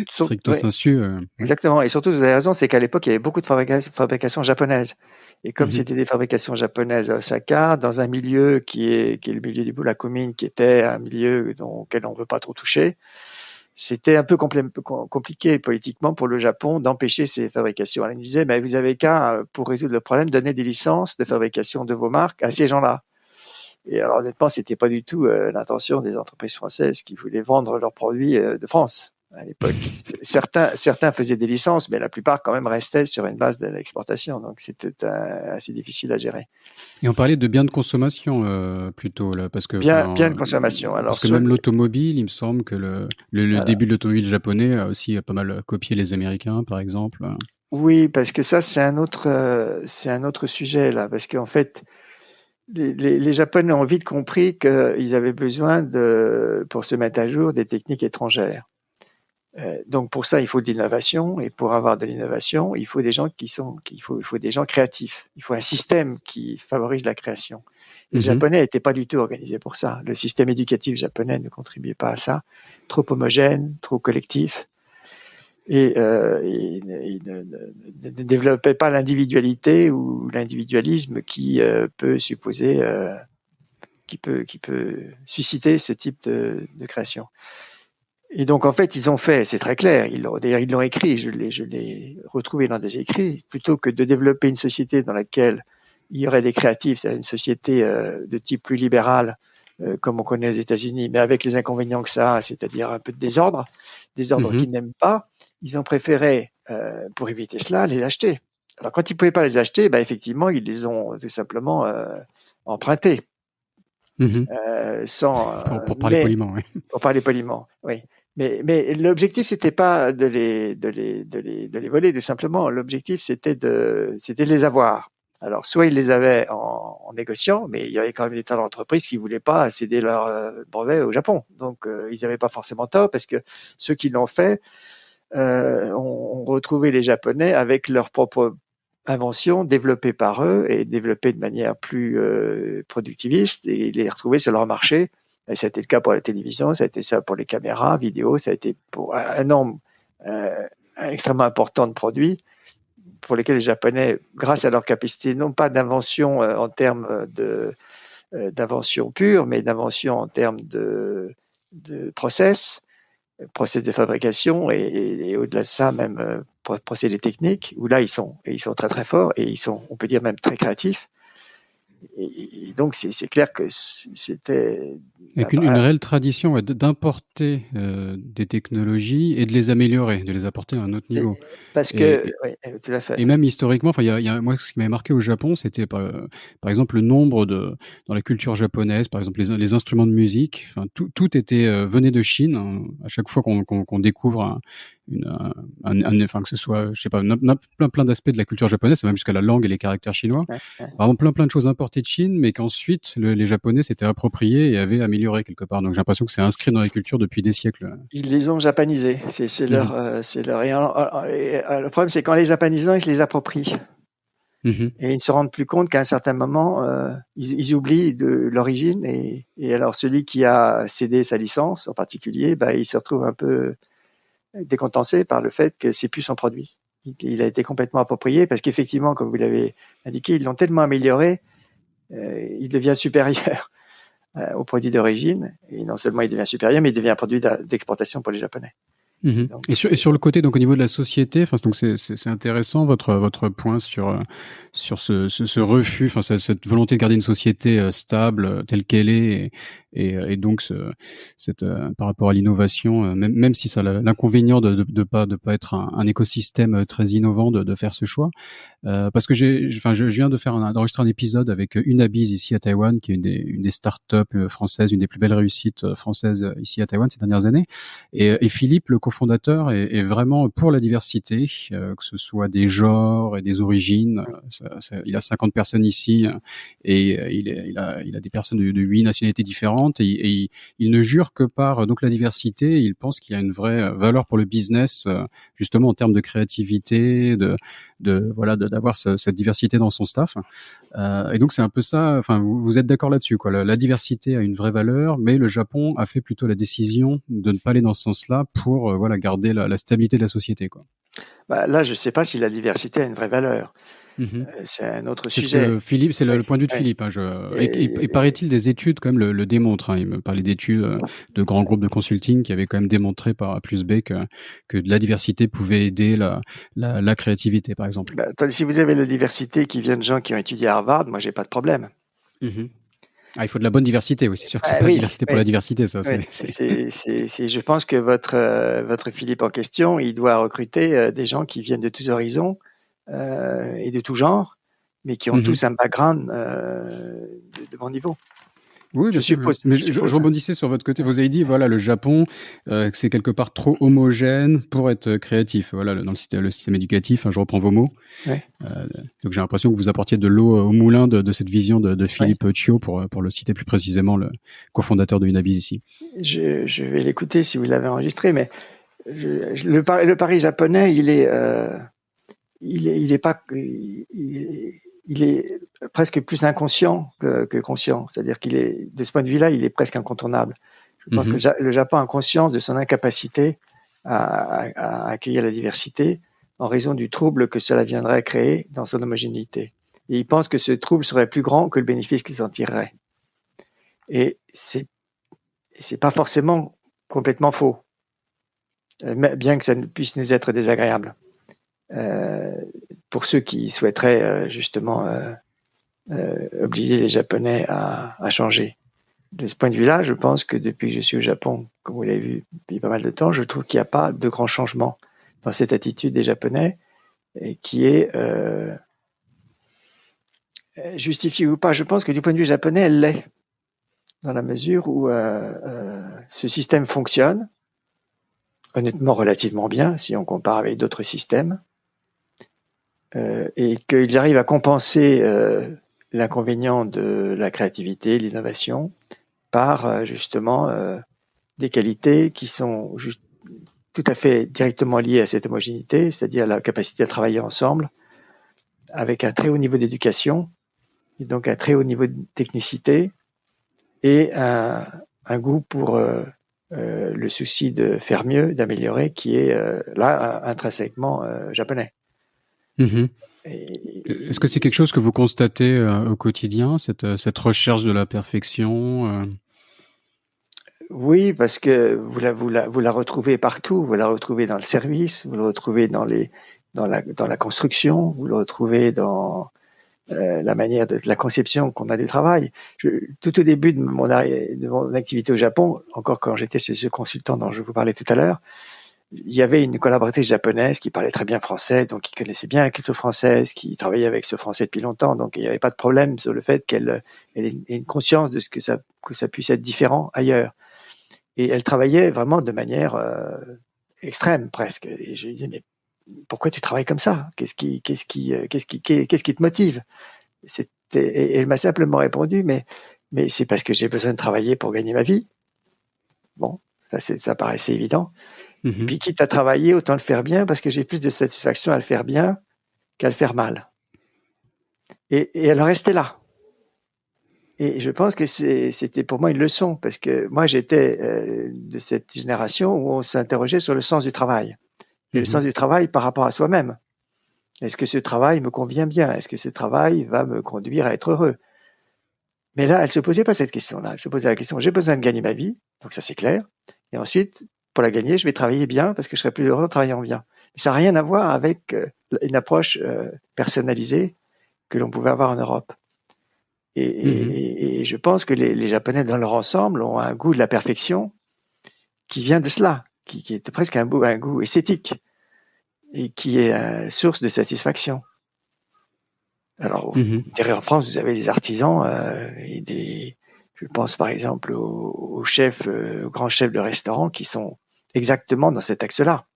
stricto sensu. Exactement. Et surtout, vous avez raison, c'est qu'à l'époque, il y avait beaucoup de fabrications japonaises. Et comme c'était des fabrications japonaises à Osaka, dans un milieu qui est le milieu du Bulakumin, qui était un milieu auquel on ne veut pas trop toucher, c'était un peu compliqué politiquement pour le Japon d'empêcher ces fabrications. Elle disait, mais vous avez qu'à, pour résoudre le problème, donner des licences de fabrication de vos marques à ces gens-là. Et alors honnêtement, c'était pas du tout l'intention des entreprises françaises qui voulaient vendre leurs produits de France à l'époque. Certains faisaient des licences, mais la plupart quand même restaient sur une base de l'exportation. Donc c'était assez difficile à gérer. Et on parlait de biens de consommation plutôt là, parce que bien de consommation. Alors, parce que même l'automobile, il me semble que le début de l'automobile japonais a aussi pas mal copié les Américains, par exemple. Oui, parce que ça c'est un autre sujet là, parce qu'en fait les Japonais ont vite compris qu'ils avaient besoin pour se mettre à jour des techniques étrangères. Donc pour ça, il faut de l'innovation, et pour avoir de l'innovation, il faut des gens il faut des gens créatifs. Il faut un système qui favorise la création. Les Japonais n'étaient pas du tout organisés pour ça. Le système éducatif japonais ne contribuait pas à ça. Trop homogène, trop collectif, et il ne développait pas l'individualité ou l'individualisme qui peut supposer, qui peut susciter ce type de création. Et donc, en fait, c'est très clair, d'ailleurs, ils l'ont écrit, je l'ai retrouvé dans des écrits, plutôt que de développer une société dans laquelle il y aurait des créatifs, c'est une société de type plus libéral, comme on connaît aux États-Unis, mais avec les inconvénients que ça a, c'est-à-dire un peu de désordre qu'ils n'aiment pas, ils ont préféré, pour éviter cela, les acheter. Alors, quand ils ne pouvaient pas les acheter, effectivement, ils les ont tout simplement empruntés. Pour parler poliment, oui. Pour parler poliment, oui. Mais l'objectif, c'était pas de les voler, tout simplement. L'objectif, c'était de les avoir. Alors, soit ils les avaient en négociant, mais il y avait quand même des tas d'entreprises qui voulaient pas céder leur brevet au Japon. Donc, ils n'avaient pas forcément tort, parce que ceux qui l'ont fait ont retrouvé les Japonais avec leur propre inventions développées par eux et développées de manière plus productiviste, et les retrouver sur leur marché. Et ça a été le cas pour la télévision, ça a été ça pour les caméras vidéo, ça a été pour un nombre extrêmement important de produits pour lesquels les Japonais, grâce à leur capacité, non pas d'invention en termes d'invention pure, mais d'invention en termes de process de fabrication et au-delà de ça, même procédés techniques, où là, ils sont très très forts et on peut dire même très créatifs. Et donc c'est clair que c'était avec une réelle tradition d'importer des technologies et de les améliorer, de les apporter à un autre niveau. Parce que, oui, tout à fait. Et même historiquement, enfin, moi, ce qui m'avait marqué au Japon, c'était par exemple le nombre dans la culture japonaise, par exemple les instruments de musique, enfin, tout était venait de Chine. Hein. À chaque fois qu'on découvre enfin, que ce soit, je sais pas, plein d'aspects de la culture japonaise, même jusqu'à la langue et les caractères chinois. Vraiment plein de choses importées de Chine, mais qu'ensuite les Japonais s'étaient appropriés et avaient amélioré quelque part. Donc j'ai l'impression que c'est inscrit dans la culture depuis des siècles. Ils les ont japanisés. C'est leur. Et le problème, c'est qu'en les japonisant, ils se les approprient. Et ils ne se rendent plus compte qu'à un certain moment, ils oublient de l'origine. Et alors, celui qui a cédé sa licence, en particulier, il se retrouve un peu décontenancé par le fait que c'est plus son produit. Il a été complètement approprié parce qu'effectivement, comme vous l'avez indiqué, ils l'ont tellement amélioré, il devient supérieur au produit d'origine. Et non seulement il devient supérieur, mais il devient un produit d'exportation pour les Japonais. Donc, et sur le côté, donc au niveau de la société, enfin donc c'est intéressant votre point sur ce refus, enfin cette volonté de garder une société stable telle qu'elle est et donc par rapport à l'innovation, même si ça a l'inconvénient de pas être un écosystème très innovant de faire ce choix, parce que je viens d'enregistrer un épisode avec Unabis ici à Taïwan, qui est une des startups françaises, une des plus belles réussites françaises ici à Taïwan ces dernières années, et Philippe, le cofondateur, est vraiment pour la diversité, que ce soit des genres et des origines. Il a 50 personnes ici et il a des personnes de 8 nationalités différentes et il ne jure que par donc la diversité. Il pense qu'il y a une vraie valeur pour le business, justement en termes de créativité, d'avoir cette diversité dans son staff. Et donc c'est un peu ça. Enfin, vous êtes d'accord là-dessus, quoi. La diversité a une vraie valeur, mais le Japon a fait plutôt la décision de ne pas aller dans ce sens-là pour garder la stabilité de la société, quoi. Là, je ne sais pas si la diversité a une vraie valeur. C'est un autre sujet. C'est le point de vue de Philippe. Hein, et paraît-il, des études quand même le démontrent. Hein. Il me parlait d'études de grands groupes de consulting qui avaient quand même démontré par A plus B que de la diversité pouvait aider la créativité, par exemple. Si vous avez la diversité qui vient de gens qui ont étudié à Harvard, moi, j'ai pas de problème. Il faut de la bonne diversité, oui. C'est sûr que c'est pas la diversité pour la diversité, ça. Je pense que votre Philippe en question, il doit recruter des gens qui viennent de tous horizons et de tout genre, mais qui ont tous un background de bon niveau. Oui, je suppose. Mais je rebondissais sur votre côté. Vous avez dit, le Japon, que c'est quelque part trop homogène pour être créatif. Dans le système éducatif, je reprends vos mots. Ouais. Donc j'ai l'impression que vous apportiez de l'eau au moulin de cette vision de Philippe Chiu, pour le citer plus précisément, le cofondateur de Unabis ici. Je vais l'écouter si vous l'avez enregistré, mais le pari japonais, il est presque plus inconscient que conscient. C'est-à-dire de ce point de vue-là, il est presque incontournable. Je pense que le Japon a conscience de son incapacité à accueillir la diversité en raison du trouble que cela viendrait créer dans son homogénéité. Et il pense que ce trouble serait plus grand que le bénéfice qu'il en tirerait. Et c'est pas forcément complètement faux, bien que ça puisse nous être désagréable. Pour ceux qui souhaiteraient justement obliger les Japonais à changer. De ce point de vue-là, je pense que depuis que je suis au Japon, comme vous l'avez vu depuis pas mal de temps, je trouve qu'il n'y a pas de grand changement dans cette attitude des Japonais, et qui est justifiée ou pas. Je pense que du point de vue japonais, elle l'est, dans la mesure où ce système fonctionne, honnêtement relativement bien, si on compare avec d'autres systèmes, et qu'ils arrivent à compenser l'inconvénient de la créativité, l'innovation, par justement des qualités qui sont tout à fait directement liées à cette homogénéité, c'est-à-dire la capacité à travailler ensemble avec un très haut niveau d'éducation, et donc un très haut niveau de technicité, et un goût pour le souci de faire mieux, d'améliorer, qui est là intrinsèquement japonais. Est-ce que c'est quelque chose que vous constatez au quotidien, cette recherche de la perfection Oui, parce que vous la retrouvez partout. Vous la retrouvez dans le service, vous le retrouvez dans la construction, vous le retrouvez dans la manière de la conception qu'on a du travail. Tout au début de mon activité au Japon, encore quand j'étais chez ce consultant dont je vous parlais tout à l'heure, il y avait une collaboratrice japonaise qui parlait très bien français, donc qui connaissait bien la culture française, qui travaillait avec ce français depuis longtemps, donc il n'y avait pas de problème sur le fait qu'elle ait une conscience de ce que ça puisse être différent ailleurs. Et elle travaillait vraiment de manière extrême presque. Et je lui disais, mais pourquoi tu travailles comme ça? Qu'est-ce qui te motive? Et elle m'a simplement répondu, mais c'est parce que j'ai besoin de travailler pour gagner ma vie. Bon, ça paraissait évident. Mm-hmm. Puis quitte à travailler, autant le faire bien, parce que j'ai plus de satisfaction à le faire bien qu'à le faire mal. Et elle en restait là. Et je pense que c'était pour moi une leçon, parce que moi j'étais de cette génération où on s'interrogeait sur le sens du travail. Et le sens du travail par rapport à soi-même. Est-ce que ce travail me convient bien? Est-ce que ce travail va me conduire à être heureux? Mais là, elle se posait pas cette question-là. Elle se posait la question, j'ai besoin de gagner ma vie, donc ça c'est clair. Et ensuite, pour la gagner, je vais travailler bien parce que je serai plus heureux en travaillant bien. Ça n'a rien à voir avec une approche personnalisée que l'on pouvait avoir en Europe. Et je pense que les Japonais, dans leur ensemble, ont un goût de la perfection qui vient de cela, qui est presque un goût esthétique et qui est source de satisfaction. Alors, en France, vous avez des artisans je pense par exemple aux chefs, aux grands chefs de restaurants qui sont exactement dans cet axe-là.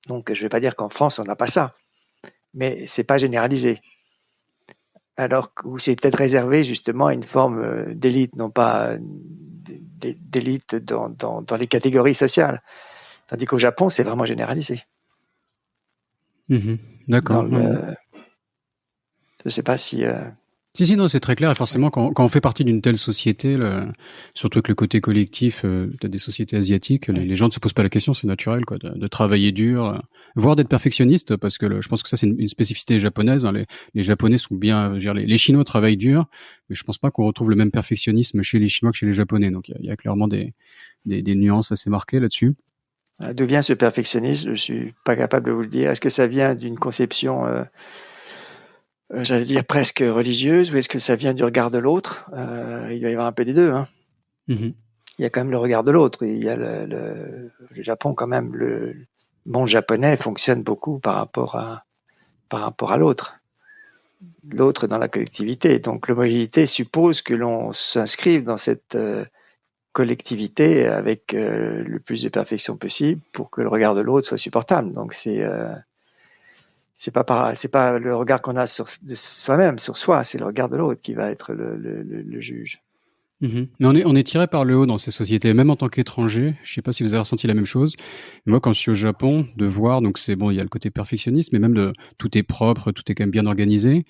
Donc, je ne vais pas dire qu'en France, on n'a pas ça, mais c'est pas généralisé. Alors que c'est peut-être réservé justement à une forme d'élite, non pas d'élite dans les catégories sociales. Tandis qu'au Japon, c'est vraiment généralisé. D'accord. Je ne sais pas si... Si, non, c'est très clair. Et forcément, quand on fait partie d'une telle société, surtout avec le côté collectif, peut-être des sociétés asiatiques, les gens ne se posent pas la question, c'est naturel, quoi, de travailler dur, voire d'être perfectionniste, parce que je pense que ça, c'est une spécificité japonaise. Hein. Les Japonais sont bien, les Chinois travaillent dur, mais je pense pas qu'on retrouve le même perfectionnisme chez les Chinois que chez les Japonais. Donc, il y a clairement des nuances assez marquées là-dessus. D'où vient ce perfectionnisme? Je suis pas capable de vous le dire. Est-ce que ça vient d'une conception j'allais dire presque religieuse, ou est-ce que ça vient du regard de l'autre? Il doit y avoir un peu des deux. Hein. Il y a quand même le regard de l'autre. Il y a le Japon, quand même, le monde japonais fonctionne beaucoup par rapport à l'autre. L'autre dans la collectivité. Donc l'homogénéité suppose que l'on s'inscrive dans cette collectivité avec le plus de perfection possible pour que le regard de l'autre soit supportable. Donc c'est pas le regard qu'on a de soi-même, sur soi, c'est le regard de l'autre qui va être le juge. Mais on est tiré par le haut dans ces sociétés, même en tant qu'étranger. Je sais pas si vous avez ressenti la même chose. Moi, quand je suis au Japon, de voir, donc c'est bon, il y a le côté perfectionniste, mais même tout est propre, tout est quand même bien organisé.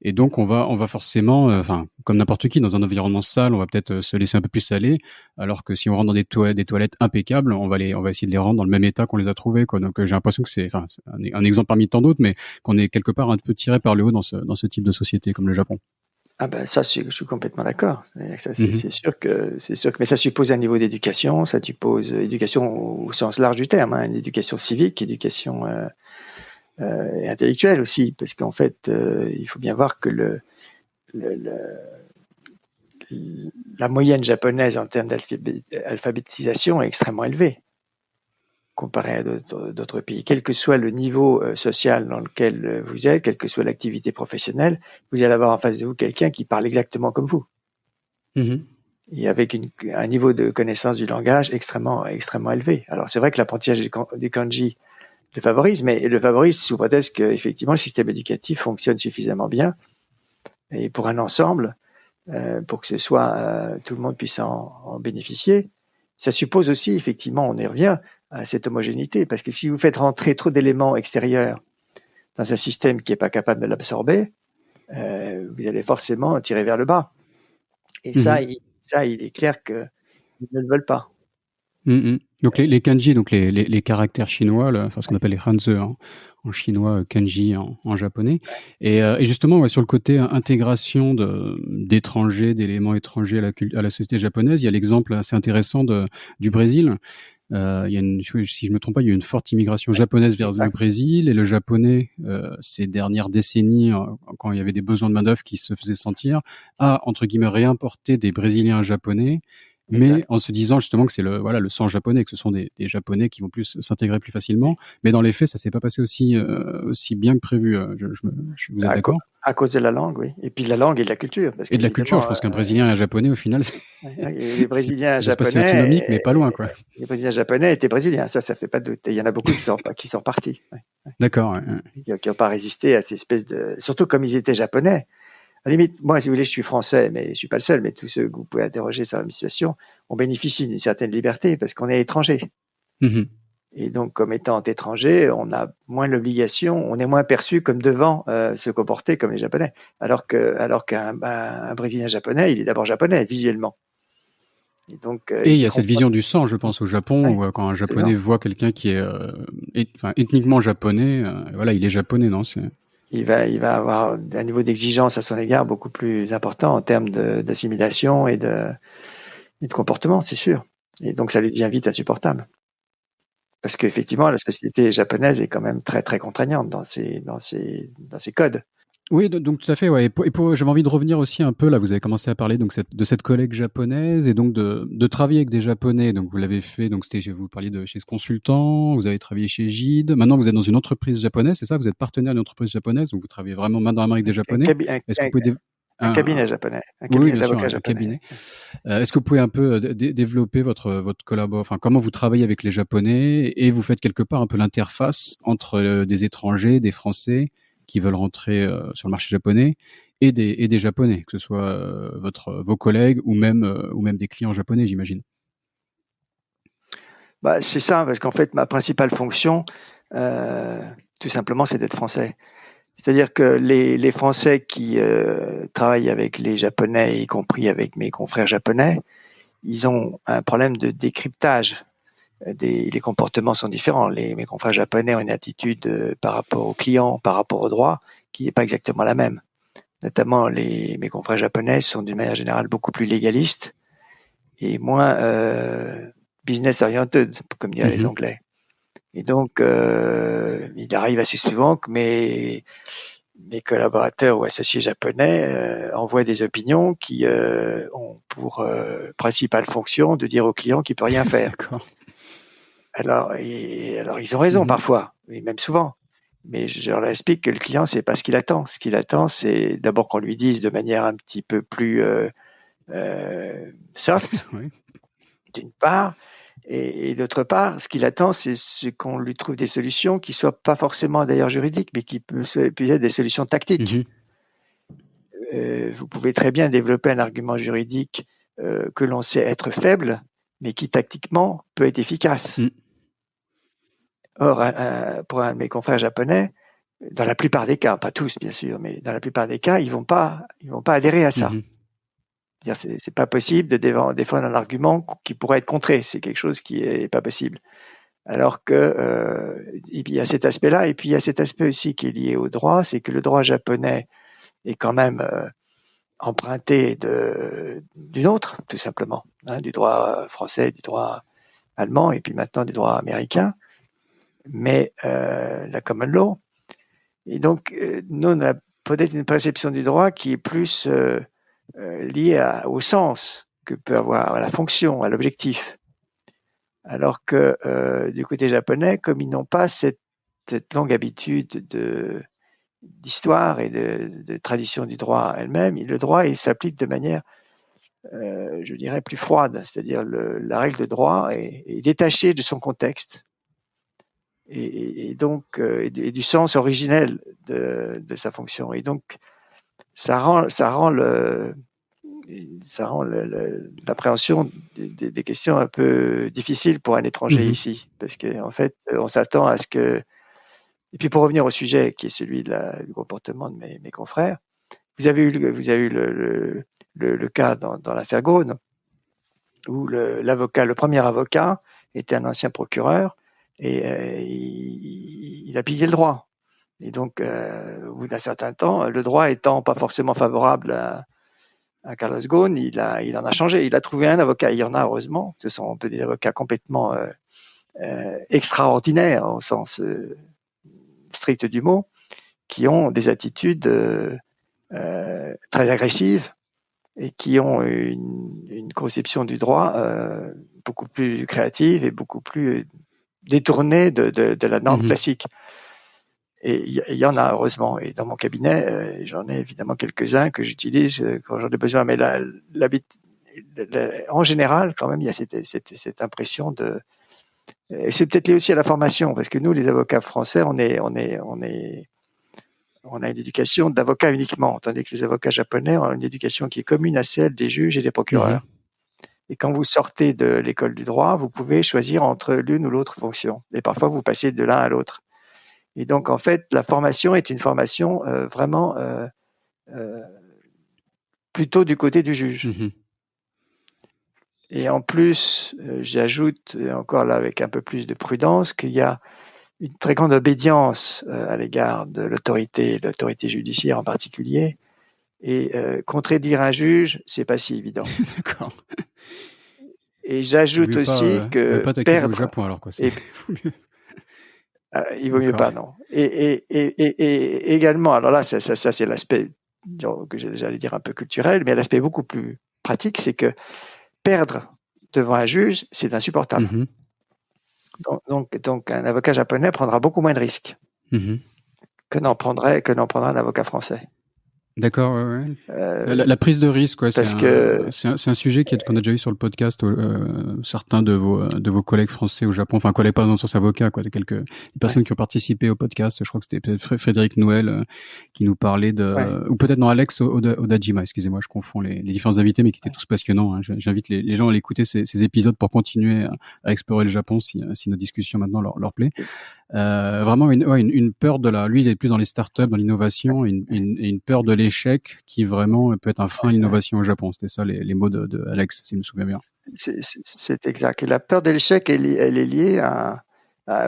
Et donc, on va forcément, comme n'importe qui, dans un environnement sale, on va peut-être se laisser un peu plus aller. Alors que si on rentre dans des toilettes impeccables, on va essayer de les rendre dans le même état qu'on les a trouvées, quoi. Donc, j'ai l'impression que c'est un exemple parmi tant d'autres, mais qu'on est quelque part un peu tiré par le haut dans ce type de société comme le Japon. Ah ben ça, je suis complètement d'accord. C'est sûr que mais ça suppose un niveau d'éducation, ça suppose éducation au sens large du terme, hein, une éducation civique, éducation intellectuelle aussi, parce qu'en fait, il faut bien voir que la moyenne japonaise en termes d'alphabétisation est extrêmement élevée comparé à d'autres pays. Quel que soit le niveau social dans lequel vous êtes, quelle que soit l'activité professionnelle, vous allez avoir en face de vous quelqu'un qui parle exactement comme vous. Et avec un niveau de connaissance du langage extrêmement élevé. Alors c'est vrai que l'apprentissage des kanji le favorise, mais il le favorise sous prétexte qu'effectivement le système éducatif fonctionne suffisamment bien et pour un ensemble, pour que ce soit tout le monde puisse en bénéficier. Ça suppose aussi, effectivement, on y revient, à cette homogénéité, parce que si vous faites rentrer trop d'éléments extérieurs dans un système qui n'est pas capable de l'absorber, vous allez forcément tirer vers le bas. Et ça, il est clair qu'ils ne le veulent pas. Donc les kanji, donc les caractères chinois, ce qu'on appelle les hanzi en chinois, kanji en japonais. Et justement, sur le côté intégration d'étrangers, d'éléments étrangers à la société japonaise, il y a l'exemple assez intéressant du Brésil. Il y a si je me trompe pas, il y a une forte immigration japonaise vers le Brésil, et le japonais, ces dernières décennies, quand il y avait des besoins de main-d'œuvre qui se faisaient sentir, a entre guillemets réimporté des Brésiliens japonais, mais en se disant justement que c'est le sang japonais, que ce sont des Japonais qui vont plus s'intégrer plus facilement. Mais dans les faits, ça s'est pas passé aussi bien que prévu. Vous êtes d'accord? À cause de la langue, oui. Et puis la langue et de la culture. Parce et de la culture, je pense qu'un Brésilien et un Japonais, au final, les Brésiliens japonais, c'est antinomique, mais pas loin, quoi. Les Brésiliens japonais étaient brésiliens, ça fait pas de doute. Et il y en a beaucoup qui sont partis. D'accord. Qui n'ont pas résisté à ces espèces de, surtout comme ils étaient japonais. À la limite, moi, si vous voulez, je suis français, mais je suis pas le seul. Mais tous ceux que vous pouvez interroger sur la même situation, on bénéficie d'une certaine liberté parce qu'on est étranger. Mm-hmm. Et donc, comme étant étranger, on a moins l'obligation, on est moins perçu comme devant se comporter comme les Japonais. Alors qu'un Brésilien japonais, il est d'abord japonais visuellement. Et donc, il y a cette vision du sang, je pense, au Japon, où quand un Japonais voit quelqu'un qui est ethniquement japonais, voilà, il est japonais, non? Il va avoir un niveau d'exigence à son égard beaucoup plus important en termes d'assimilation et de comportement, c'est sûr. Et donc, ça lui devient vite insupportable. Parce qu'effectivement, la société japonaise est quand même très, très contraignante dans ses codes. Oui, donc tout à fait. Ouais. J'avais envie de revenir aussi un peu, là, vous avez commencé à parler donc de cette collègue japonaise et donc de travailler avec des Japonais. Donc vous l'avez fait, donc vous parliez de chez ce consultant, vous avez travaillé chez Gide. Maintenant, vous êtes dans une entreprise japonaise, c'est ça? Vous êtes partenaire d'une entreprise japonaise, donc vous travaillez vraiment main dans la main avec des Japonais. Est-ce que vous pouvez un cabinet japonais, un cabinet d'avocats japonais. Est-ce que vous pouvez un peu développer votre collaboration, enfin comment vous travaillez avec les Japonais et vous faites quelque part un peu l'interface entre des étrangers, des Français qui veulent rentrer sur le marché japonais et des Japonais, que ce soit vos collègues ou même des clients japonais, j'imagine. Bah, c'est ça, parce qu'en fait, ma principale fonction, tout simplement, c'est d'être français. C'est-à-dire que les Français qui travaillent avec les Japonais, y compris avec mes confrères japonais, ils ont un problème de décryptage. Les comportements sont différents. Mes confrères japonais ont une attitude par rapport aux clients, par rapport au droit, qui n'est pas exactement la même. Notamment, mes confrères japonais sont d'une manière générale beaucoup plus légalistes et moins business oriented, comme diraient les Anglais. Et donc, il arrive assez souvent que mes collaborateurs ou associés japonais envoient des opinions qui ont pour principale fonction de dire au client qu'il peut rien faire. D'accord. Alors, ils ont raison parfois, et même souvent. Mais je leur explique que le client, c'est pas ce qu'il attend. Ce qu'il attend, c'est d'abord qu'on lui dise de manière un petit peu plus soft, d'une part, et d'autre part, ce qu'il attend, c'est qu'on lui trouve des solutions qui soient pas forcément d'ailleurs juridiques, mais qui puissent être des solutions tactiques. Vous pouvez très bien développer un argument juridique que l'on sait être faible, mais qui tactiquement peut être efficace. Or, pour un de mes confrères japonais, dans la plupart des cas, pas tous bien sûr, mais dans la plupart des cas, ils vont pas adhérer à ça. C'est pas possible de défendre un argument qui pourrait être contré. C'est quelque chose qui est pas possible. Alors que il y a cet aspect-là, et puis il y a cet aspect aussi qui est lié au droit, c'est que le droit japonais est quand même emprunté d'une autre, tout simplement, du droit français, du droit allemand, et puis maintenant du droit américain. Mais la common law. Et donc, nous, on a peut-être une perception du droit qui est plus liée au sens que peut avoir, à la fonction, à l'objectif. Alors que du côté japonais, comme ils n'ont pas cette longue habitude d'histoire et de tradition du droit elle-même, le droit s'applique de manière, je dirais, plus froide. C'est-à-dire la règle de droit est détachée de son contexte. Et donc et du sens originel de sa fonction. Et donc ça rend l'appréhension des questions un peu difficiles pour un étranger ici, parce qu'en fait on s'attend à ce que. Et puis pour revenir au sujet qui est celui du comportement de mes confrères, vous avez eu le cas dans l'affaire Ghosn, où le premier avocat était un ancien procureur. Et il a pillé le droit. Et donc, au bout d'un certain temps, le droit étant pas forcément favorable à Carlos Ghosn, il en a changé. Il a trouvé un avocat. Il y en a, heureusement. Ce sont un peu des avocats complètement extraordinaires au sens strict du mot, qui ont des attitudes très agressives et qui ont une conception du droit beaucoup plus créative et beaucoup plus détournée de la norme classique. Et il y en a, heureusement. Et dans mon cabinet, j'en ai évidemment quelques-uns que j'utilise quand j'en ai besoin. Mais en général, quand même, il y a cette impression de... Et c'est peut-être lié aussi à la formation, parce que nous, les avocats français, on a une éducation d'avocat uniquement, tandis que les avocats japonais ont une éducation qui est commune à celle des juges et des procureurs. Et quand vous sortez de l'école du droit, vous pouvez choisir entre l'une ou l'autre fonction. Et parfois, vous passez de l'un à l'autre. Et donc, en fait, la formation est une formation vraiment plutôt du côté du juge. Et en plus, j'ajoute, encore là avec un peu plus de prudence, qu'il y a une très grande obédience à l'égard de l'autorité judiciaire en particulier. Et contredire un juge, c'est pas si évident. D'accord. Et j'ajoute aussi que pas perdre... au Japon alors quoi. Il vaut mieux pas, non. Et également, alors là, ça c'est l'aspect que j'allais dire un peu culturel, mais l'aspect beaucoup plus pratique, c'est que perdre devant un juge, c'est insupportable. Donc, un avocat japonais prendra beaucoup moins de risques que n'en prendrait un avocat français. D'accord, ouais. La prise de risque, ouais, c'est un sujet qu'on a déjà eu sur le podcast. Certains de vos collègues français au Japon, enfin collègues pas dans le sens avocat, quoi, quelques personnes qui ont participé au podcast. Je crois que c'était peut-être Frédéric Noël qui nous parlait ou peut-être non, Alex Odajima. Excusez-moi, je confonds les différents invités, mais qui étaient tous passionnants. Hein. J'invite les gens à écouter ces épisodes pour continuer à explorer le Japon si nos discussions maintenant leur plaît. Vraiment une peur lui il est plus dans les startups, dans l'innovation, et une peur de l'échec qui vraiment peut être un frein à l'innovation au Japon. C'était ça les mots de Alex, si je me souviens bien. C'est exact. Et la peur de l'échec, elle est liée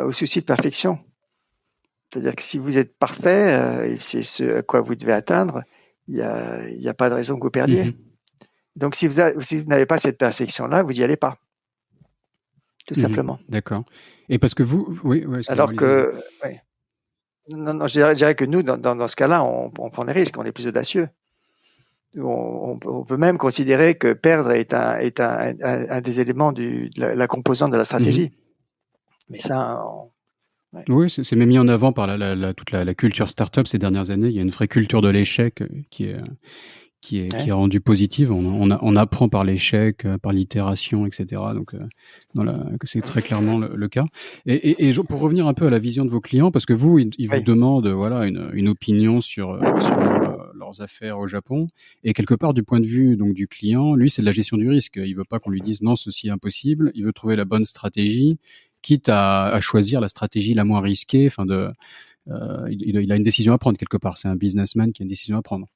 au souci de perfection. C'est-à-dire que si vous êtes parfait, et c'est ce à quoi vous devez atteindre, il y a pas de raison que vous perdiez. Donc si vous n'avez pas cette perfection-là, vous n'y allez pas. Tout simplement. D'accord. Et parce que oui. Alors que, non, je dirais que nous, dans ce cas-là, on prend des risques, on est plus audacieux. On peut même considérer que perdre est un des éléments de la composante de la stratégie. Mais ça, oui, c'est même mis en avant par toute la culture startup ces dernières années. Il y a une vraie culture de l'échec qui est rendue positive. On apprend par l'échec, par l'itération, etc. Donc, c'est très clairement le cas. Et pour revenir un peu à la vision de vos clients, parce que vous, ils vous demandent, une opinion sur leurs affaires au Japon. Et quelque part, du point de vue donc du client, lui, c'est de la gestion du risque. Il veut pas qu'on lui dise non, ceci est impossible. Il veut trouver la bonne stratégie, quitte à choisir la stratégie la moins risquée. Enfin, il a une décision à prendre quelque part. C'est un businessman qui a une décision à prendre.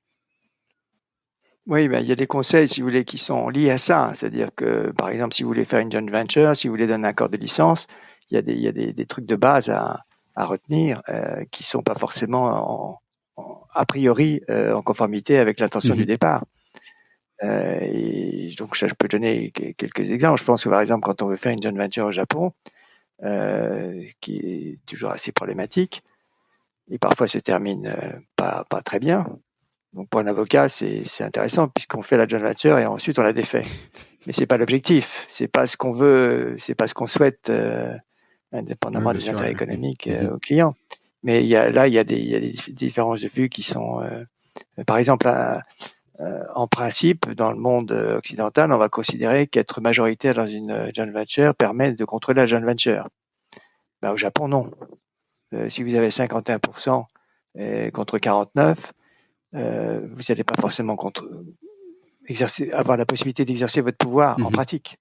Oui, il y a des conseils, si vous voulez, qui sont liés à ça. C'est-à-dire que, par exemple, si vous voulez faire une joint venture, si vous voulez donner un accord de licence, il y a des trucs de base à retenir qui sont pas forcément a priori en conformité avec l'intention du départ. Et donc, je peux donner quelques exemples. Je pense que, par exemple, quand on veut faire une joint venture au Japon, qui est toujours assez problématique et parfois se termine pas très bien. Donc pour un avocat, c'est intéressant puisqu'on fait la joint venture et ensuite on la défait. Mais c'est pas l'objectif, c'est pas ce qu'on veut, c'est pas ce qu'on souhaite, indépendamment des intérêts économiques aux clients. Mais il y a des différences de vue qui sont, par exemple, en principe, dans le monde occidental, on va considérer qu'être majoritaire dans une joint venture permet de contrôler la joint venture. Au Japon, non. Si vous avez 51% contre 49%, vous n'allez pas forcément avoir la possibilité d'exercer votre pouvoir en pratique.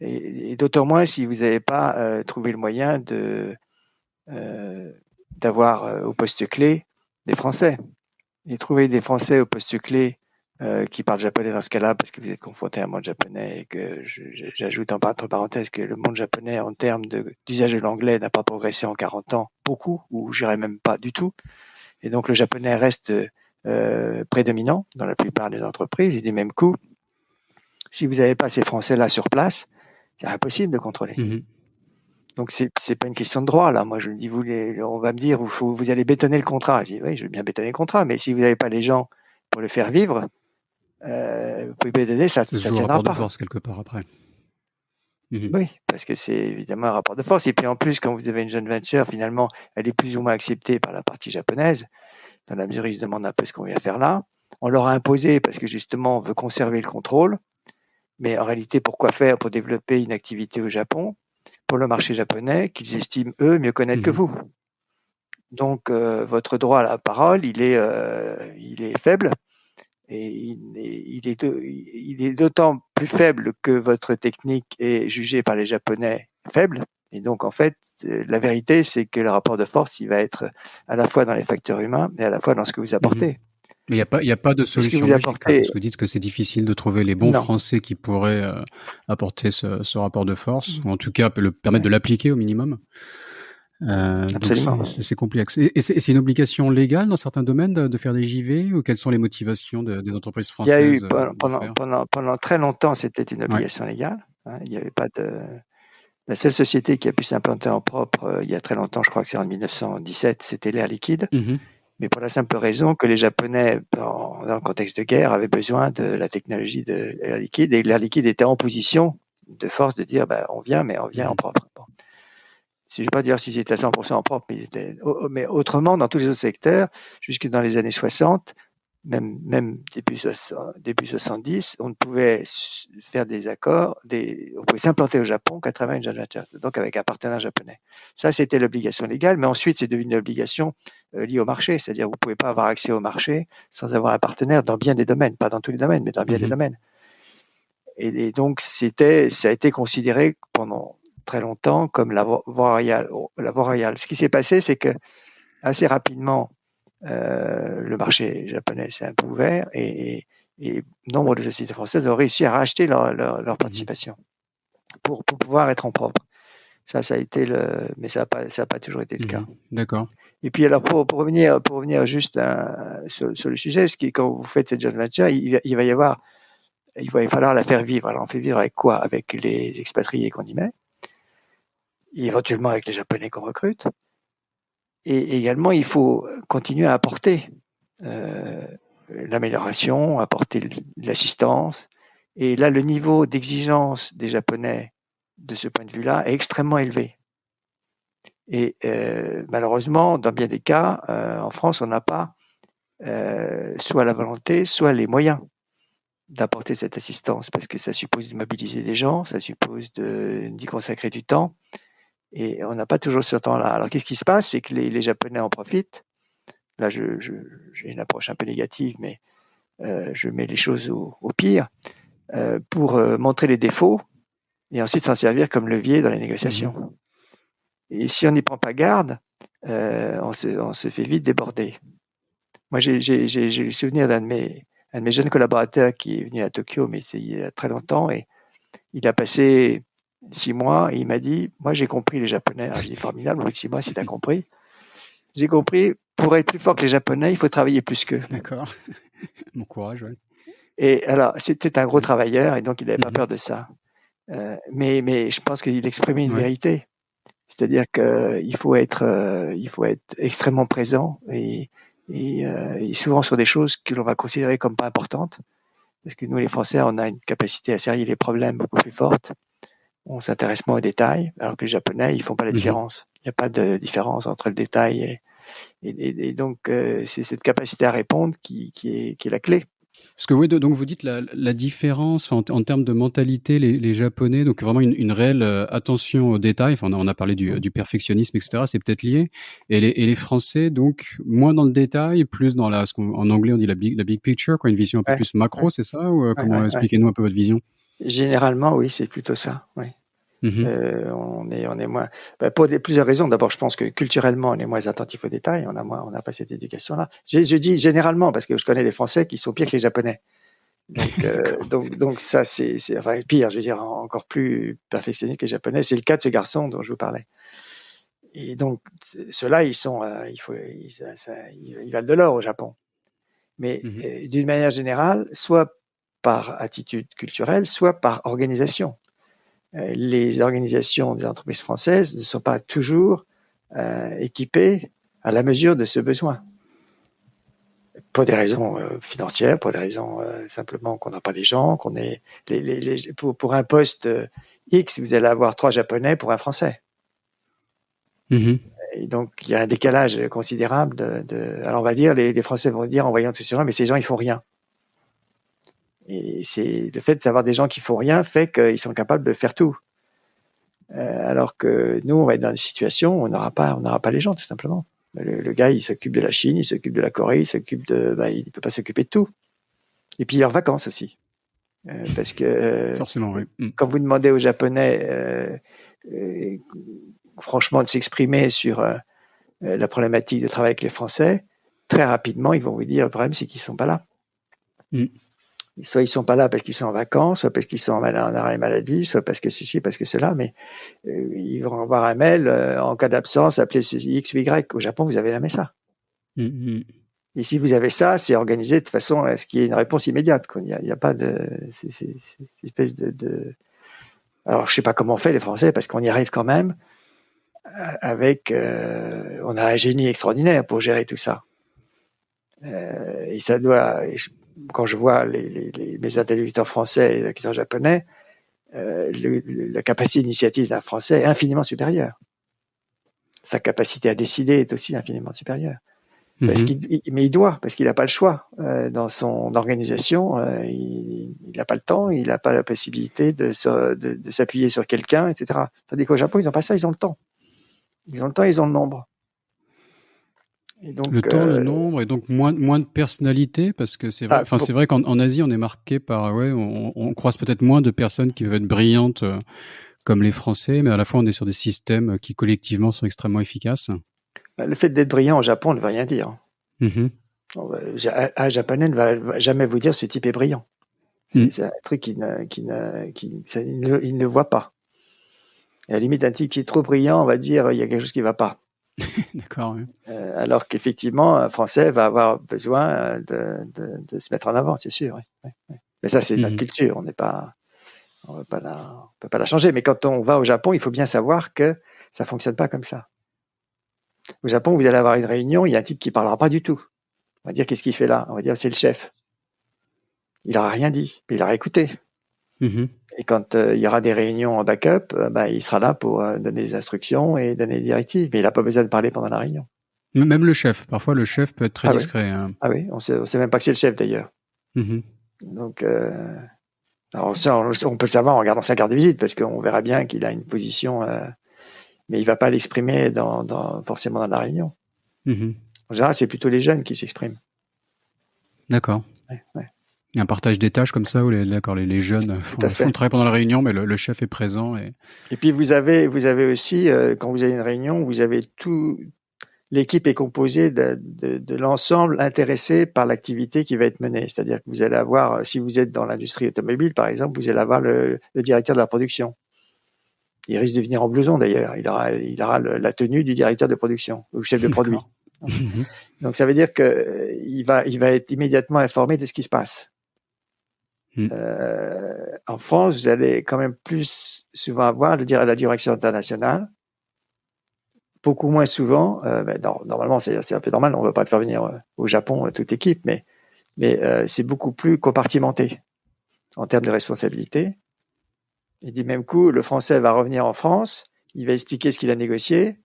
Et d'autant moins si vous n'avez pas trouvé le moyen d'avoir au poste clé des Français. Et trouver des Français au poste clé qui parlent japonais dans ce cas-là, parce que vous êtes confronté à un monde japonais et que j'ajoute entre parenthèses que le monde japonais en termes d'usage de l'anglais n'a pas progressé en 40 ans beaucoup, ou je dirais même pas du tout. Et donc le japonais reste prédominant dans la plupart des entreprises. Et du même coup, si vous n'avez pas ces Français-là sur place, c'est impossible de contrôler. Donc c'est pas une question de droit là. Moi je dis on va me dire vous allez bétonner le contrat. Je dis oui, je veux bien bétonner le contrat, mais si vous n'avez pas les gens pour le faire vivre, vous pouvez bétonner, ça C'est toujours tiendra rapport de pas. force quelque part après. Oui, parce que c'est évidemment un rapport de force. Et puis en plus, quand vous avez une joint venture, finalement, elle est plus ou moins acceptée par la partie japonaise, dans la mesure où ils se demandent un peu ce qu'on vient faire là. On leur a imposé parce que justement, on veut conserver le contrôle. Mais en réalité, pourquoi faire pour développer une activité au Japon, pour le marché japonais, qu'ils estiment, eux, mieux connaître que vous. Donc, votre droit à la parole, il est faible. Et il est d'autant plus faible que votre technique est jugée par les Japonais faible. Et donc, en fait, la vérité, c'est que le rapport de force, il va être à la fois dans les facteurs humains et à la fois dans ce que vous apportez. Mais il y a pas de Et ce que solution vous magique, hein, apportez, parce que vous dites que c'est difficile de trouver les bons non. Français qui pourraient apporter ce rapport de force, ou en tout cas permettre de l'appliquer au minimum. Absolument. Donc c'est complexe. Et c'est une obligation légale dans certains domaines de faire des JV, ou quelles sont les motivations des entreprises Il y a eu françaises de le faire? pendant très longtemps, c'était une Ouais. obligation légale. Hein, il n'y avait pas de. La seule société qui a pu s'implanter en propre, il y a très longtemps, je crois que c'est en 1917, c'était l'Air Liquide. Mais pour la simple raison que les Japonais, dans le contexte de guerre, avaient besoin de la technologie de l'Air Liquide, et l'Air Liquide était en position de force de dire, on vient, mais on vient en propre. Bon. Je ne vais pas dire s'ils étaient à 100% en propre, mais autrement, dans tous les autres secteurs, jusque dans les années 60, même début 70, on ne pouvait faire des accords, on pouvait s'implanter au Japon qu'à travers une joint venture, donc avec un partenaire japonais. Ça, c'était l'obligation légale, mais ensuite, c'est devenu une obligation liée au marché, c'est-à-dire vous ne pouvez pas avoir accès au marché sans avoir un partenaire dans bien des domaines, pas dans tous les domaines, mais dans bien des domaines. Et donc, ça a été considéré pendant très longtemps comme la voie royale. Ce qui s'est passé, c'est que assez rapidement, le marché japonais s'est un peu ouvert et nombre de sociétés françaises ont réussi à racheter leur participation pour pouvoir être en propre. Ça a été mais ça n'a pas toujours été le cas. D'accord. Et puis alors pour revenir juste sur le sujet, quand vous faites cette joint venture, il va falloir la faire vivre. Alors on fait vivre avec quoi? Avec les expatriés qu'on y met, et éventuellement avec les Japonais qu'on recrute. Et également, il faut continuer à apporter l'amélioration, apporter l'assistance. Et là, le niveau d'exigence des Japonais de ce point de vue-là est extrêmement élevé. Et malheureusement, dans bien des cas, en France, on n'a pas soit la volonté, soit les moyens d'apporter cette assistance, parce que ça suppose de mobiliser des gens, ça suppose d'y consacrer du temps, et on n'a pas toujours ce temps-là. Alors qu'est-ce qui se passe? C'est que les Japonais en profitent. Là, j'ai une approche un peu négative, mais je mets les choses au pire, pour montrer les défauts et ensuite s'en servir comme levier dans les négociations. Et si on n'y prend pas garde, on se fait vite déborder. Moi, j'ai le souvenir d'un de mes jeunes collaborateurs qui est venu à Tokyo, mais c'est il y a très longtemps, et il a passé 6 mois et il m'a dit, moi j'ai compris les Japonais. Alors, j'ai dit, formidable, au bout de 6 mois, si tu as compris. J'ai compris, pour être plus fort que les Japonais, il faut travailler plus qu'eux. D'accord. Bon courage, ouais. Et alors, c'était un gros travailleur et donc il n'avait pas peur de ça. Mais je pense qu'il exprimait une vérité. C'est-à-dire qu'il faut être extrêmement présent et souvent sur des choses que l'on va considérer comme pas importantes. Parce que nous, les Français, on a une capacité à serrer les problèmes beaucoup plus forte. On s'intéresse moins aux détails, alors que les Japonais, ils font pas la différence. Il n'y a pas de différence entre le détail et donc c'est cette capacité à répondre qui est la clé. Parce que oui, donc vous dites la différence en termes de mentalité, les Japonais, donc vraiment une réelle attention aux détails. Enfin, on a parlé du perfectionnisme, etc. C'est peut-être lié. Et les Français, donc moins dans le détail, plus dans en anglais on dit la big picture, quoi, une vision un peu plus macro, c'est ça? Ou comment expliquez-nous un peu votre vision? Généralement, oui, c'est plutôt ça. Oui. On est moins, pour plusieurs raisons. D'abord, je pense que culturellement, on est moins attentif aux détails. On n'a pas cette éducation-là. Je dis généralement parce que je connais les Français qui sont pires que les Japonais. Donc ça, c'est enfin pire. Je veux dire, encore plus perfectionniste que les Japonais. C'est le cas de ce garçon dont je vous parlais. Et donc ceux-là, ils valent de l'or au Japon. Mais d'une manière générale, soit par attitude culturelle, soit par organisation. les organisations des entreprises françaises ne sont pas toujours équipées à la mesure de ce besoin. Pour des raisons financières, pour des raisons simplement qu'on n'a pas les gens, qu'on est pour un poste X, vous allez avoir 3 Japonais pour un Français. Et donc il y a un décalage considérable. Alors on va dire, les Français vont dire en voyant tous ces gens, mais ces gens ils font rien. Et c'est le fait d'avoir des gens qui font rien fait qu'ils sont capables de faire tout. Alors que nous, on va être dans des situations où on n'aura pas les gens tout simplement. Le gars, il s'occupe de la Chine, il s'occupe de la Corée, il peut pas s'occuper de tout. Et puis il est en vacances aussi, parce que forcément, oui. Quand vous demandez aux Japonais, franchement, de s'exprimer sur la problématique de travail avec les Français, très rapidement, ils vont vous dire le problème, c'est qu'ils sont pas là. Soit ils sont pas là parce qu'ils sont en vacances, soit parce qu'ils sont en arrêt maladie, soit parce que ceci, parce que cela, mais ils vont avoir un mail en cas d'absence, appelez X ou Y. Au Japon, vous avez jamais ça. Et si vous avez ça, c'est organisé de façon à ce qu'il y ait une réponse immédiate. Il n'y a pas de espèce de. Alors, je sais pas comment on fait les Français, parce qu'on y arrive quand même avec. On a un génie extraordinaire pour gérer tout ça. Et ça doit. Quand je vois mes interlocuteurs français et les interlocuteurs japonais, la capacité d'initiative d'un Français est infiniment supérieure. Sa capacité à décider est aussi infiniment supérieure. Mais il doit, parce qu'il n'a pas le choix. Dans son organisation, il n'a pas le temps, il n'a pas la possibilité de s'appuyer sur quelqu'un, etc. Tandis qu'au Japon, ils n'ont pas ça, ils ont le temps. Ils ont le temps, ils ont le nombre. Et donc, le temps, le nombre, et donc moins de personnalité, parce que c'est vrai. C'est vrai qu'en Asie, on est marqué par, on croise peut-être moins de personnes qui veulent être brillantes comme les Français, mais à la fois on est sur des systèmes qui collectivement sont extrêmement efficaces. Le fait d'être brillant au Japon ne veut rien dire. Un Japonais ne va jamais vous dire ce type est brillant. C'est un truc il ne le voit pas. Et à la limite, un type qui est trop brillant, on va dire il y a quelque chose qui ne va pas. D'accord. Oui. Alors qu'effectivement, un Français va avoir besoin de se mettre en avant, c'est sûr. Oui. Mais ça, c'est notre culture. On peut pas la changer. Mais quand on va au Japon, il faut bien savoir que ça fonctionne pas comme ça. Au Japon, vous allez avoir une réunion, il y a un type qui parlera pas du tout. On va dire qu'est-ce qu'il fait là ? On va dire c'est le chef. Il n'aura rien dit, mais il aura écouté. Et quand il y aura des réunions en backup, il sera là pour donner des instructions et donner des directives, mais il n'a pas besoin de parler pendant la réunion. Même le chef. Parfois, le chef peut être très discret. Hein. Ah oui, on sait même pas que c'est le chef d'ailleurs. Donc, alors ça, on peut le savoir en regardant sa carte de visite, parce qu'on verra bien qu'il a une position, mais il va pas l'exprimer forcément dans la réunion. En général, c'est plutôt les jeunes qui s'expriment. D'accord. Ouais. Il y a un partage des tâches comme ça où les jeunes font le travail pendant la réunion, mais le chef est présent. Et puis vous avez aussi, quand vous avez une réunion, vous avez l'équipe est composée de l'ensemble intéressé par l'activité qui va être menée. C'est-à-dire que vous allez avoir, si vous êtes dans l'industrie automobile par exemple, vous allez avoir le directeur de la production. Il risque de venir en blouson d'ailleurs. Il aura la tenue du directeur de production ou chef de produit. Donc ça veut dire que il va être immédiatement informé de ce qui se passe. En France, vous allez quand même plus souvent avoir la direction internationale, beaucoup moins souvent. Normalement, c'est un peu normal. On ne va pas le faire venir au Japon toute équipe, mais c'est beaucoup plus compartimenté en termes de responsabilité. Et du même coup, le Français va revenir en France, il va expliquer ce qu'il a négocié,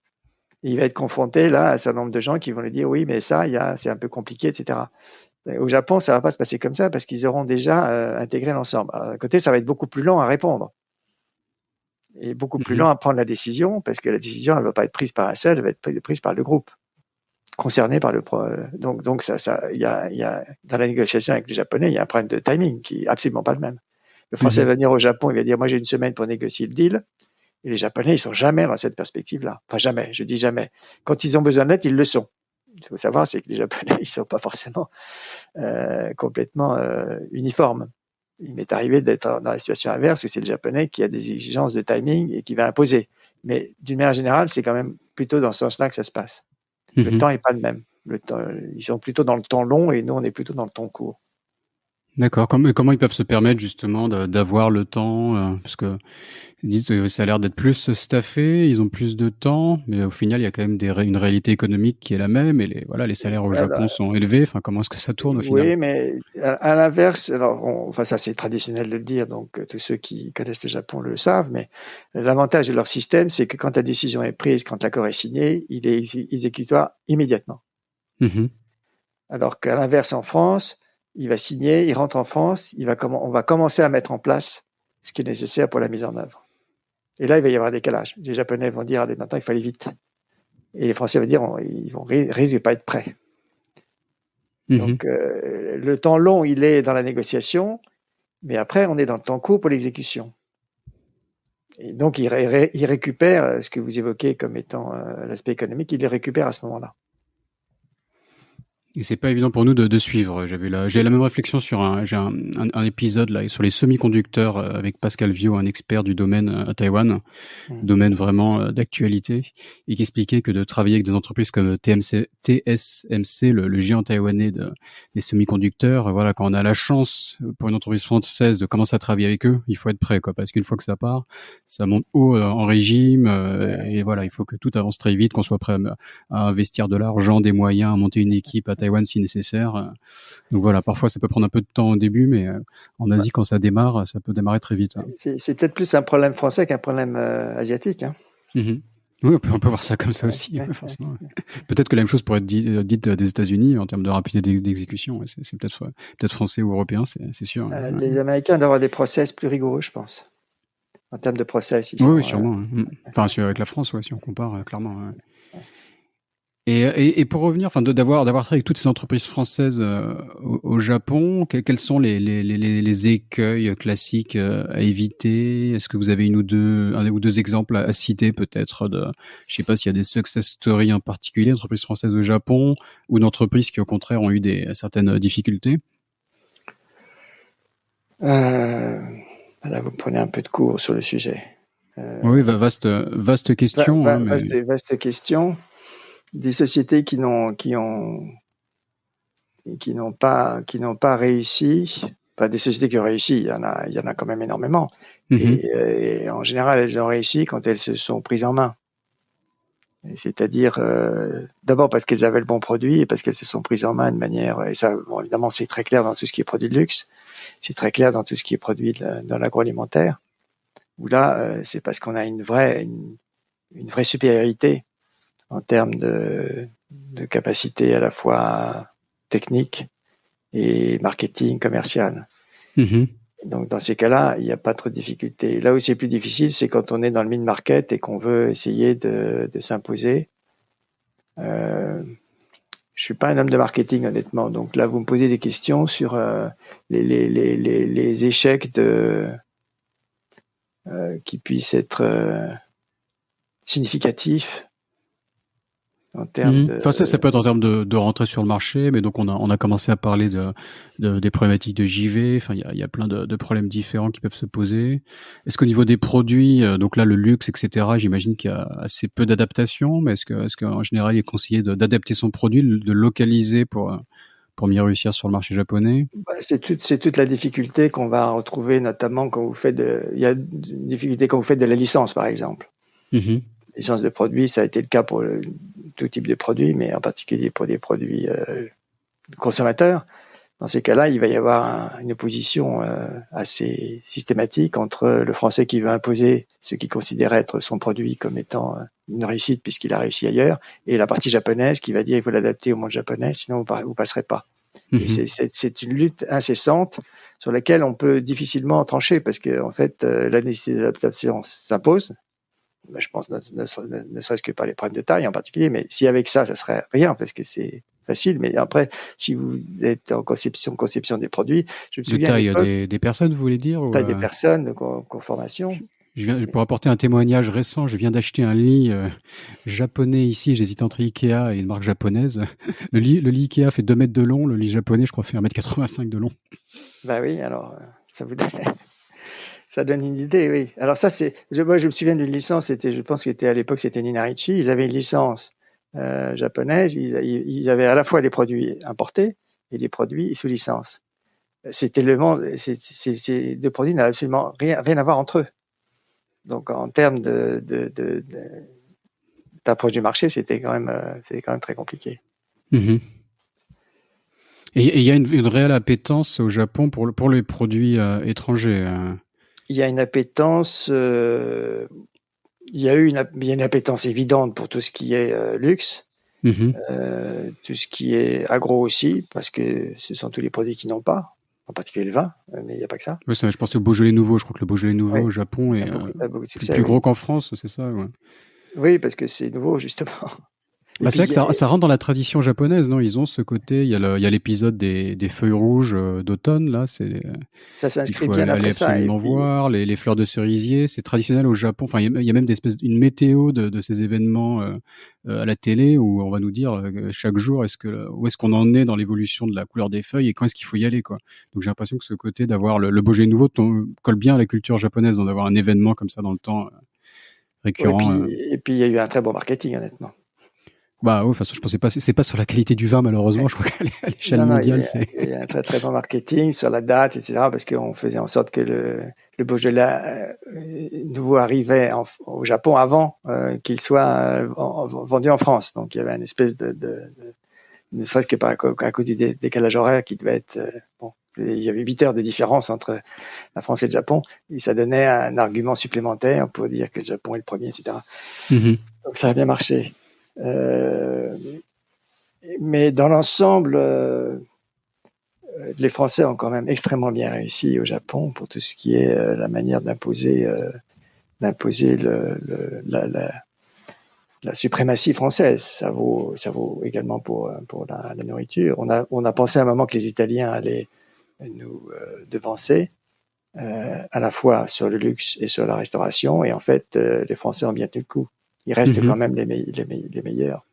et il va être confronté là à un certain nombre de gens qui vont lui dire oui, mais ça, c'est un peu compliqué, etc. Au Japon, ça va pas se passer comme ça parce qu'ils auront déjà intégré l'ensemble. Alors, d'un côté, ça va être beaucoup plus lent à répondre et beaucoup plus lent à prendre la décision parce que la décision, elle va pas être prise par un seul, elle va être prise par le groupe concerné par le. Donc ça, il y a dans la négociation avec les Japonais, il y a un problème de timing qui est absolument pas le même. Le Français va venir au Japon, il va dire moi j'ai une semaine pour négocier le deal. Et les Japonais, ils sont jamais dans cette perspective-là. Enfin jamais, je dis jamais. Quand ils ont besoin d'aide, ils le sont. Il faut savoir, c'est que les Japonais, ils sont pas forcément complètement uniformes. Il m'est arrivé d'être dans la situation inverse où c'est le Japonais qui a des exigences de timing et qui va imposer. Mais d'une manière générale, c'est quand même plutôt dans ce sens-là que ça se passe. Le temps est pas le même. Ils sont plutôt dans le temps long et nous, on est plutôt dans le temps court. D'accord. Comment ils peuvent se permettre justement d'avoir le temps parce que ils disent que ça a l'air d'être plus staffé, ils ont plus de temps, mais au final, il y a quand même une réalité économique qui est la même et les salaires au Japon Alors, sont élevés. Enfin, comment est-ce que ça tourne au final? oui, mais à l'inverse, alors, enfin ça c'est traditionnel de le dire, donc tous ceux qui connaissent le Japon le savent, mais l'avantage de leur système, c'est que quand la décision est prise, quand l'accord est signé, il est exécutoire immédiatement. Mhm. Alors qu'à l'inverse, en France, il va signer, il rentre en France, on va commencer à mettre en place ce qui est nécessaire pour la mise en œuvre. Et là, il va y avoir un décalage. Les Japonais vont dire, allez, maintenant, il faut aller vite. Et les Français vont dire, risquent de pas être prêts. Mhm. Donc, le temps long, il est dans la négociation, mais après, on est dans le temps court pour l'exécution. Et donc, il récupère ce que vous évoquez comme étant l'aspect économique, il les récupère à ce moment-là. Et c'est pas évident pour nous de suivre. J'ai la même réflexion sur un épisode là sur les semi-conducteurs avec Pascal Viau, un expert du domaine à Taïwan, domaine vraiment d'actualité, et qui expliquait que de travailler avec des entreprises comme TSMC, le géant taïwanais des semi-conducteurs, voilà, quand on a la chance pour une entreprise française de commencer à travailler avec eux, il faut être prêt, quoi, parce qu'une fois que ça part, ça monte haut en régime, et voilà, il faut que tout avance très vite, qu'on soit prêt à investir de l'argent, des moyens, à monter une équipe à Taïwan si nécessaire. Donc voilà, parfois ça peut prendre un peu de temps au début, mais en Asie, quand ça démarre, ça peut démarrer très vite. C'est peut-être plus un problème français qu'un problème asiatique. Hein. Mmh. Oui, on peut voir ça comme ça aussi, forcément. Ouais. Peut-être que la même chose pourrait être dite des États-Unis en termes de rapidité d'exécution. Ouais, c'est peut-être français ou européen, c'est sûr. Ouais. Les Américains doivent avoir des process plus rigoureux, je pense. En termes de process, ils Oui, sont. oui, sûrement. Enfin, avec la France, ouais, si on compare, clairement. Ouais. Et pour revenir, enfin, d'avoir travaillé avec toutes ces entreprises françaises au Japon, quels sont les écueils classiques à éviter? Est-ce que vous avez un ou deux exemples à citer peut-être je sais pas s'il y a des success stories en particulier d'entreprises françaises au Japon ou d'entreprises qui au contraire ont eu certaines difficultés? Là, vous me prenez un peu de cours sur le sujet. Oui, vaste question, hein, mais Vaste question. Des sociétés qui n'ont pas réussi, pas des sociétés qui ont réussi, il y en a quand même énormément. Et en général, elles ont réussi quand elles se sont prises en main. C'est-à-dire, d'abord parce qu'elles avaient le bon produit et parce qu'elles se sont prises en main de manière, et ça, bon, évidemment, c'est très clair dans tout ce qui est produit de luxe, c'est très clair dans tout ce qui est produit dans l'agroalimentaire, où là, c'est parce qu'on a une vraie supériorité en termes de capacité à la fois technique et marketing commercial. Donc dans ces cas-là, il n'y a pas trop de difficultés. Là où c'est plus difficile, c'est quand on est dans le mid-market et qu'on veut essayer de s'imposer. Je suis pas un homme de marketing honnêtement, donc là vous me posez des questions sur les échecs qui puissent être significatifs en termes de. Enfin, ça peut être en termes de rentrée sur le marché, mais donc on a commencé à parler des problématiques de JV. Enfin, il y a plein de problèmes différents qui peuvent se poser. Est-ce qu'au niveau des produits, donc là le luxe, etc., j'imagine qu'il y a assez peu d'adaptation, mais est-ce qu'en général il est conseillé d'adapter son produit, de le localiser pour mieux réussir sur le marché japonais? C'est toute la difficulté qu'on va retrouver, notamment quand il y a une difficulté quand vous faites de la licence, par exemple. Licence de produit, ça a été le cas pour tout type de produits, mais en particulier pour des produits consommateurs. Dans ces cas-là, il va y avoir une opposition assez systématique entre le Français qui veut imposer ce qu'il considère être son produit comme étant une réussite puisqu'il a réussi ailleurs, et la partie japonaise qui va dire il faut l'adapter au monde japonais, sinon vous passerez pas. Et c'est une lutte incessante sur laquelle on peut difficilement trancher parce que en fait la nécessité d'adaptation s'impose. Je pense ne serait-ce que par les problèmes de taille en particulier, mais si avec ça serait rien parce que c'est facile. Mais après, si vous êtes en conception des produits, je me souviens de taille à l'époque, des personnes, vous voulez dire, taille des personnes, de conformation. Pour apporter un témoignage récent, je viens d'acheter un lit japonais ici. J'hésite entre Ikea et une marque japonaise. Le lit Ikea fait 2 mètres de long. Le lit japonais, je crois, fait 1,85 m de long. Bah oui, alors ça vous donne, ça donne une idée, oui. Alors ça, moi je me souviens d'une licence, je pense que c'était à l'époque, c'était Ninarichi. Ils avaient une licence japonaise. Ils avaient à la fois des produits importés et des produits sous licence. c'était le monde. Ces deux produits n'avaient absolument rien à voir entre eux. Donc en termes d'approche du marché, c'était quand même très compliqué. Mmh. Et il y a une réelle appétence au Japon pour les produits étrangers. Il y a une appétence. Il y a une appétence évidente pour tout ce qui est luxe, tout ce qui est agro aussi, parce que ce sont tous les produits qui n'ont pas, en particulier le vin, mais il n'y a pas que ça. Oui, je pensais au Beaujolais Nouveau. Je crois que le Beaujolais Nouveau Oui, au Japon est a beaucoup de succès. plus gros qu'en France, c'est ça, ouais. Oui, parce que c'est nouveau, justement. Et Bah, puis, c'est vrai que ça rentre dans la tradition japonaise, non? Ils ont ce côté, il y a l'épisode des feuilles rouges d'automne, là, ça il s'inscrit faut bien aller après ça. Et absolument puis, voir les fleurs de cerisier, c'est traditionnel au Japon. Enfin, il y a même une météo de ces événements à la télé où on va nous dire chaque jour où est-ce qu'on en est dans l'évolution de la couleur des feuilles et quand est-ce qu'il faut y aller, quoi. Donc j'ai l'impression que ce côté d'avoir le Beaujolais nouveau colle bien à la culture japonaise, d'avoir un événement comme ça dans le temps récurrent. et puis, il y a eu un très bon marketing, honnêtement. Bah oui, de toute façon, je pensais pas, c'est pas sur la qualité du vin, malheureusement. Je crois qu'à l'échelle Non, mondiale, c'est. il y a un très très bon marketing sur la date, etc. Parce qu'on faisait en sorte que le Beaujolais nouveau arrivait au Japon avant qu'il soit vendu en France. Donc il y avait une espèce ne serait-ce que à cause du décalage horaire qui devait être bon. Il y avait 8 heures de différence entre la France et le Japon, et ça donnait un argument supplémentaire pour dire que le Japon est le premier, etc. Mm-hmm. Donc ça a bien marché. Mais dans l'ensemble, les Français ont quand même extrêmement bien réussi au Japon pour tout ce qui est la manière d'imposer la suprématie française. Ça vaut également pour la nourriture. On a pensé à un moment que les Italiens allaient nous devancer, à la fois sur le luxe et sur la restauration. Et en fait, les Français ont bien tenu le coup. Ils restent quand même les meilleurs.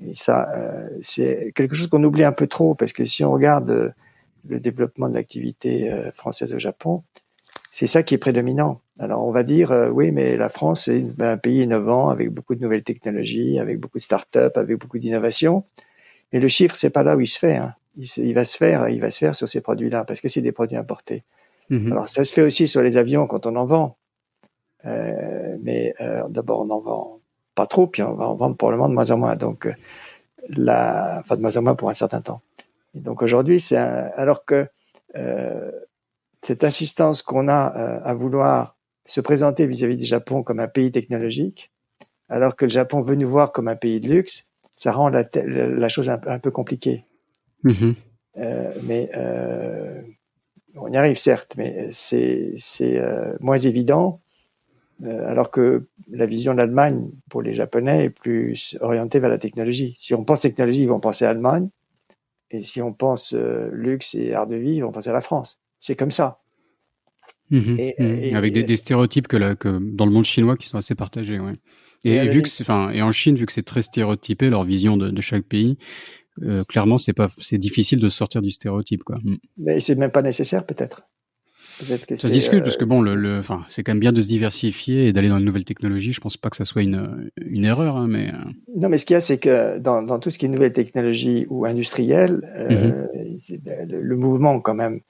Et ça, c'est quelque chose qu'on oublie un peu trop, parce que si on regarde le développement de l'activité française au Japon, c'est ça qui est prédominant. Alors on va dire, oui, mais la France est un pays innovant, avec beaucoup de nouvelles technologies, avec beaucoup de start-up, avec beaucoup d'innovation. Mais le chiffre, c'est pas là où il se fait. Hein. Il va se faire sur ces produits-là, parce que c'est des produits importés. Alors ça se fait aussi sur les avions quand on en vend. Mais d'abord, on en vend pas trop, puis on va en vendre probablement de moins en moins. Donc, de moins en moins pour un certain temps. Et donc aujourd'hui, alors que cette insistance qu'on a à vouloir se présenter vis-à-vis du Japon comme un pays technologique, alors que le Japon veut nous voir comme un pays de luxe, ça rend la chose un peu compliquée. Mais on y arrive certes, mais c'est moins évident. Alors que la vision de l'Allemagne pour les Japonais est plus orientée vers la technologie. Si on pense technologie, ils vont penser à l'Allemagne. Et si on pense luxe et art de vie, ils vont penser à la France. C'est comme ça. Avec des stéréotypes que dans le monde chinois qui sont assez partagés, ouais. Et en Chine, vu que c'est très stéréotypé leur vision de chaque pays, clairement c'est difficile de sortir du stéréotype, quoi. Mais c'est même pas nécessaire, peut-être. Peut-être que ça se discute parce que bon, c'est quand même bien de se diversifier et d'aller dans une nouvelle technologie. Je pense pas que ça soit une erreur, hein, mais. Non, mais ce qu'il y a, c'est que dans tout ce qui est nouvelle technologie ou industrielle, le mouvement quand même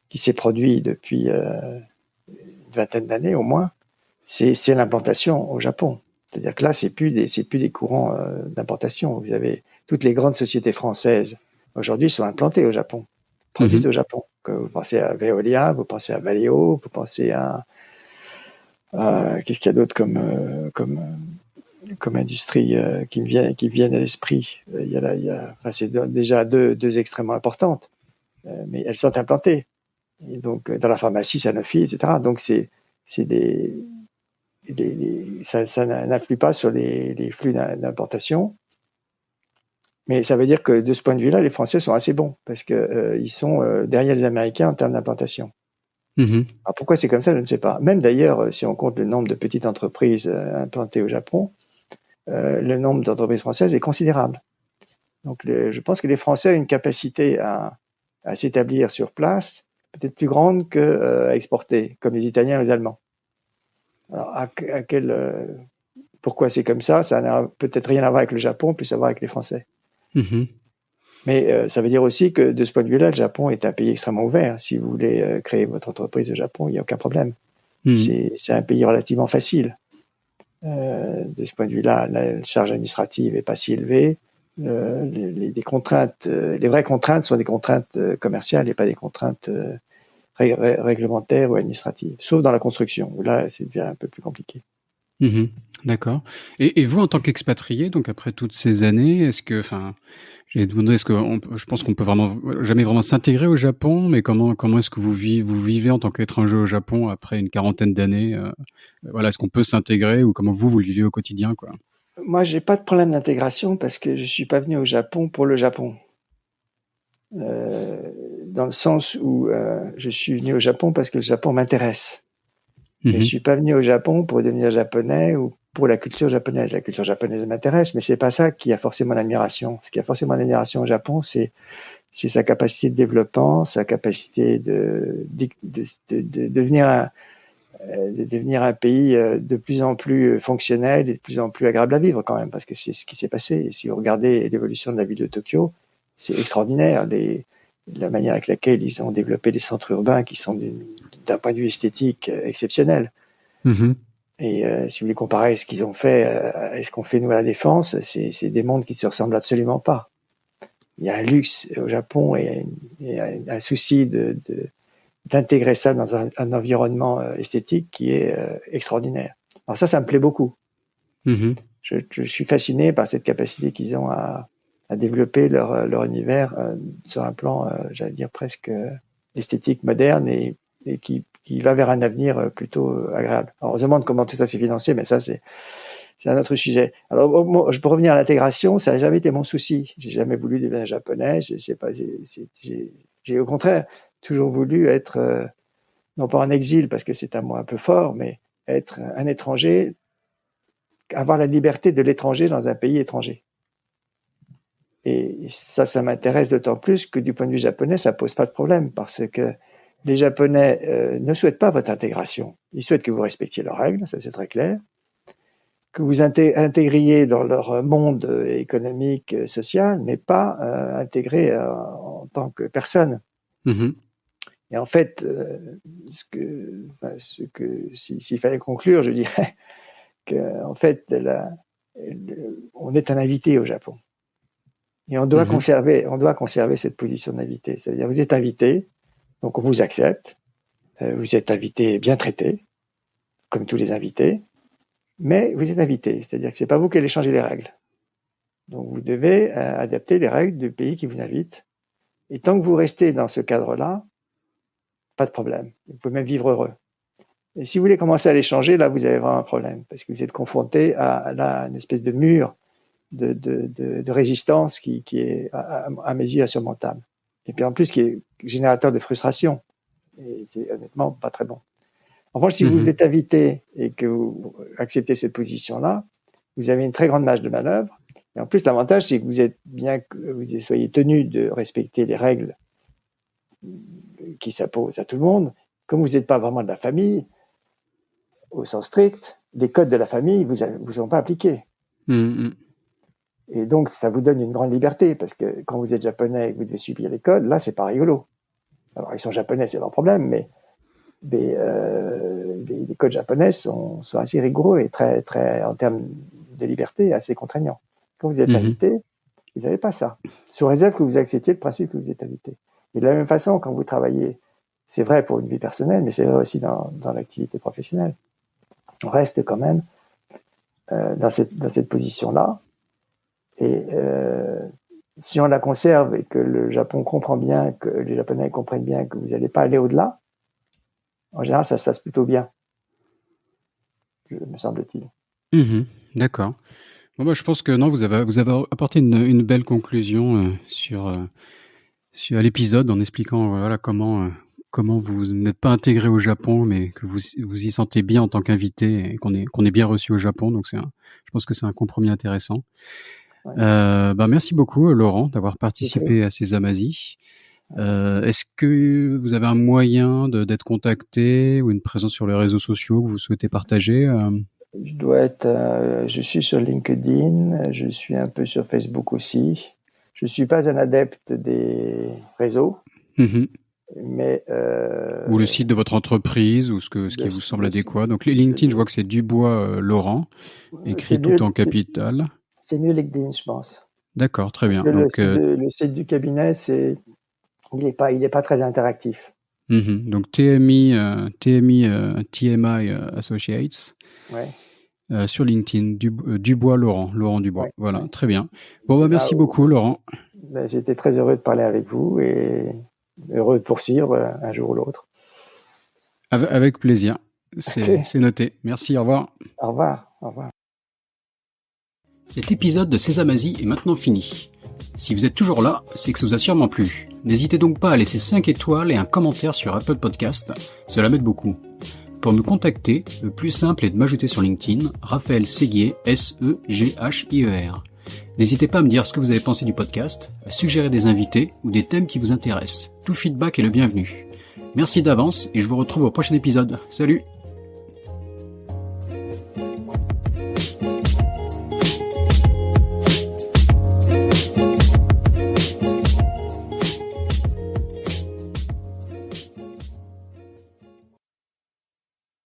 qui s'est produit depuis une vingtaine d'années au moins, c'est l'implantation au Japon. C'est-à-dire que là, c'est plus des courants d'importation. Vous avez toutes les grandes sociétés françaises aujourd'hui sont implantées au Japon, produisent au Japon. Que vous pensez à Veolia, vous pensez à Valeo, vous pensez à qu'est-ce qu'il y a d'autre comme industrie qui viennent à l'esprit. C'est déjà deux extrêmement importantes, mais elles sont implantées. Et donc dans la pharmacie, Sanofi, etc. Donc ça n'influe pas sur les flux d'importation. Mais ça veut dire que de ce point de vue-là, les Français sont assez bons, parce que ils sont derrière les Américains en termes d'implantation. Alors pourquoi c'est comme ça, je ne sais pas. Même d'ailleurs, si on compte le nombre de petites entreprises implantées au Japon, le nombre d'entreprises françaises est considérable. Donc je pense que les Français ont une capacité à s'établir sur place peut-être plus grande qu'à exporter, comme les Italiens et les Allemands. Alors pourquoi c'est comme ça n'a peut-être rien à voir avec le Japon, plus à voir avec les Français. Mais ça veut dire aussi que de ce point de vue-là, le Japon est un pays extrêmement ouvert. Si vous voulez créer votre entreprise au Japon, il n'y a aucun problème. C'est un pays relativement facile. De ce point de vue-là, la charge administrative est pas si élevée. Les contraintes, les vraies contraintes sont des contraintes commerciales et pas des contraintes réglementaires ou administratives, sauf dans la construction, où là, c'est déjà un peu plus compliqué. D'accord. Et vous, en tant qu'expatrié, donc après toutes ces années, j'ai demandé, je pense qu'on peut jamais vraiment s'intégrer au Japon, mais comment est-ce que vous vivez en tant qu'étranger au Japon après une quarantaine d'années, voilà, est-ce qu'on peut s'intégrer ou comment vous le vivez au quotidien, quoi? Moi, j'ai pas de problème d'intégration parce que je suis pas venu au Japon pour le Japon. Dans le sens où je suis venu au Japon parce que le Japon m'intéresse. Mais je suis pas venu au Japon pour devenir japonais ou pour la culture japonaise. La culture japonaise m'intéresse, mais c'est pas ça qui a forcé mon admiration. Ce qui a forcé mon admiration au Japon, c'est sa capacité de développement, sa capacité de devenir un pays de plus en plus fonctionnel et de plus en plus agréable à vivre quand même, parce que c'est ce qui s'est passé. Et si vous regardez l'évolution de la ville de Tokyo, c'est extraordinaire. La manière avec laquelle ils ont développé des centres urbains qui sont d'un point de vue esthétique exceptionnels. Et si vous voulez comparer ce qu'ils ont fait à ce qu'on fait nous à la Défense, c'est des mondes qui se ressemblent absolument pas. Il y a un luxe au Japon et un souci d'intégrer ça dans un environnement esthétique qui est extraordinaire. Alors ça me plaît beaucoup. Je suis fasciné par cette capacité qu'ils ont à développer leur univers sur un plan, j'allais dire presque esthétique, moderne et qui va vers un avenir plutôt agréable. Alors on se demande comment tout ça s'est financé, mais ça c'est un autre sujet. Alors je peux revenir à l'intégration, ça n'a jamais été mon souci. J'ai jamais voulu devenir japonais. J'ai au contraire toujours voulu être non pas en exil parce que c'est un mot un peu fort, mais être un étranger, avoir la liberté de l'étranger dans un pays étranger. Et ça m'intéresse d'autant plus que du point de vue japonais, ça pose pas de problème parce que les Japonais ne souhaitent pas votre intégration. Ils souhaitent que vous respectiez leurs règles, ça c'est très clair, que vous intégriez dans leur monde économique, social, mais pas intégré en tant que personne. Et en fait, s'il fallait conclure, je dirais qu'en fait, on est un invité au Japon. Et on doit conserver cette position d'invité. C'est-à-dire, vous êtes invité, donc on vous accepte, vous êtes invité bien traité, comme tous les invités, mais vous êtes invité. C'est-à-dire que c'est pas vous qui allez changer les règles. Donc vous devez adapter les règles du pays qui vous invite. Et tant que vous restez dans ce cadre-là, pas de problème. Vous pouvez même vivre heureux. Et si vous voulez commencer à les changer, là, vous avez vraiment un problème, parce que vous êtes confronté à une espèce de mur de résistance qui est, à mes yeux, insurmontable. Et puis en plus, qui est générateur de frustration. Et c'est honnêtement pas très bon. En revanche, si vous êtes invité et que vous acceptez cette position-là, vous avez une très grande marge de manœuvre. Et en plus, l'avantage, c'est que vous soyez tenu de respecter les règles qui s'imposent à tout le monde. Comme vous n'êtes pas vraiment de la famille, au sens strict, les codes de la famille vous sont pas appliqués. Et donc, ça vous donne une grande liberté, parce que quand vous êtes japonais et que vous devez subir les codes, là, c'est pas rigolo. Alors, ils sont japonais, c'est leur problème, mais les codes japonais sont assez rigoureux et très, très, en termes de liberté, assez contraignants. Quand vous êtes invité, vous n'avez pas ça. Sous réserve que vous acceptiez le principe que vous êtes invité. Et de la même façon, quand vous travaillez, c'est vrai pour une vie personnelle, mais c'est vrai aussi dans l'activité professionnelle. On reste quand même dans cette position-là. Et si on la conserve et que le Japon comprend bien, que les Japonais comprennent bien que vous n'allez pas aller au-delà, en général, ça se passe plutôt bien, me semble-t-il. D'accord. Bon, je pense que non, vous avez apporté une belle conclusion sur l'épisode en expliquant voilà comment vous n'êtes pas intégré au Japon, mais que vous y sentez bien en tant qu'invité et qu'on est bien reçu au Japon. Donc je pense que c'est un compromis intéressant. Ouais. Merci beaucoup Laurent d'avoir participé à ces Amasis. Est-ce que vous avez un moyen d'être contacté ou une présence sur les réseaux sociaux que vous souhaitez partager? Je suis sur LinkedIn, je suis un peu sur Facebook aussi. Je suis pas un adepte des réseaux, mais ou le site de votre entreprise ou ce qui vous semble adéquat. Donc LinkedIn, je vois que c'est Dubois Laurent, écrit tout en capital. C'est mieux LinkedIn, je pense. D'accord, très bien. Donc le site du cabinet, il est pas très interactif. Donc TMI Associates. Ouais. Sur LinkedIn, Dubois Laurent Dubois. Ouais, voilà, ouais. Très bien. Bon, merci beaucoup, Laurent. J'étais très heureux de parler avec vous et heureux de poursuivre un jour ou l'autre. Avec plaisir. C'est noté. Merci, au revoir. Au revoir. Au revoir. Cet épisode de Sésamazie est maintenant fini. Si vous êtes toujours là, c'est que ça vous a sûrement plu. N'hésitez donc pas à laisser 5 étoiles et un commentaire sur Apple Podcast, cela m'aide beaucoup. Pour me contacter, le plus simple est de m'ajouter sur LinkedIn, Raphaël Séguier, Seghier. N'hésitez pas à me dire ce que vous avez pensé du podcast, à suggérer des invités ou des thèmes qui vous intéressent. Tout feedback est le bienvenu. Merci d'avance et je vous retrouve au prochain épisode. Salut!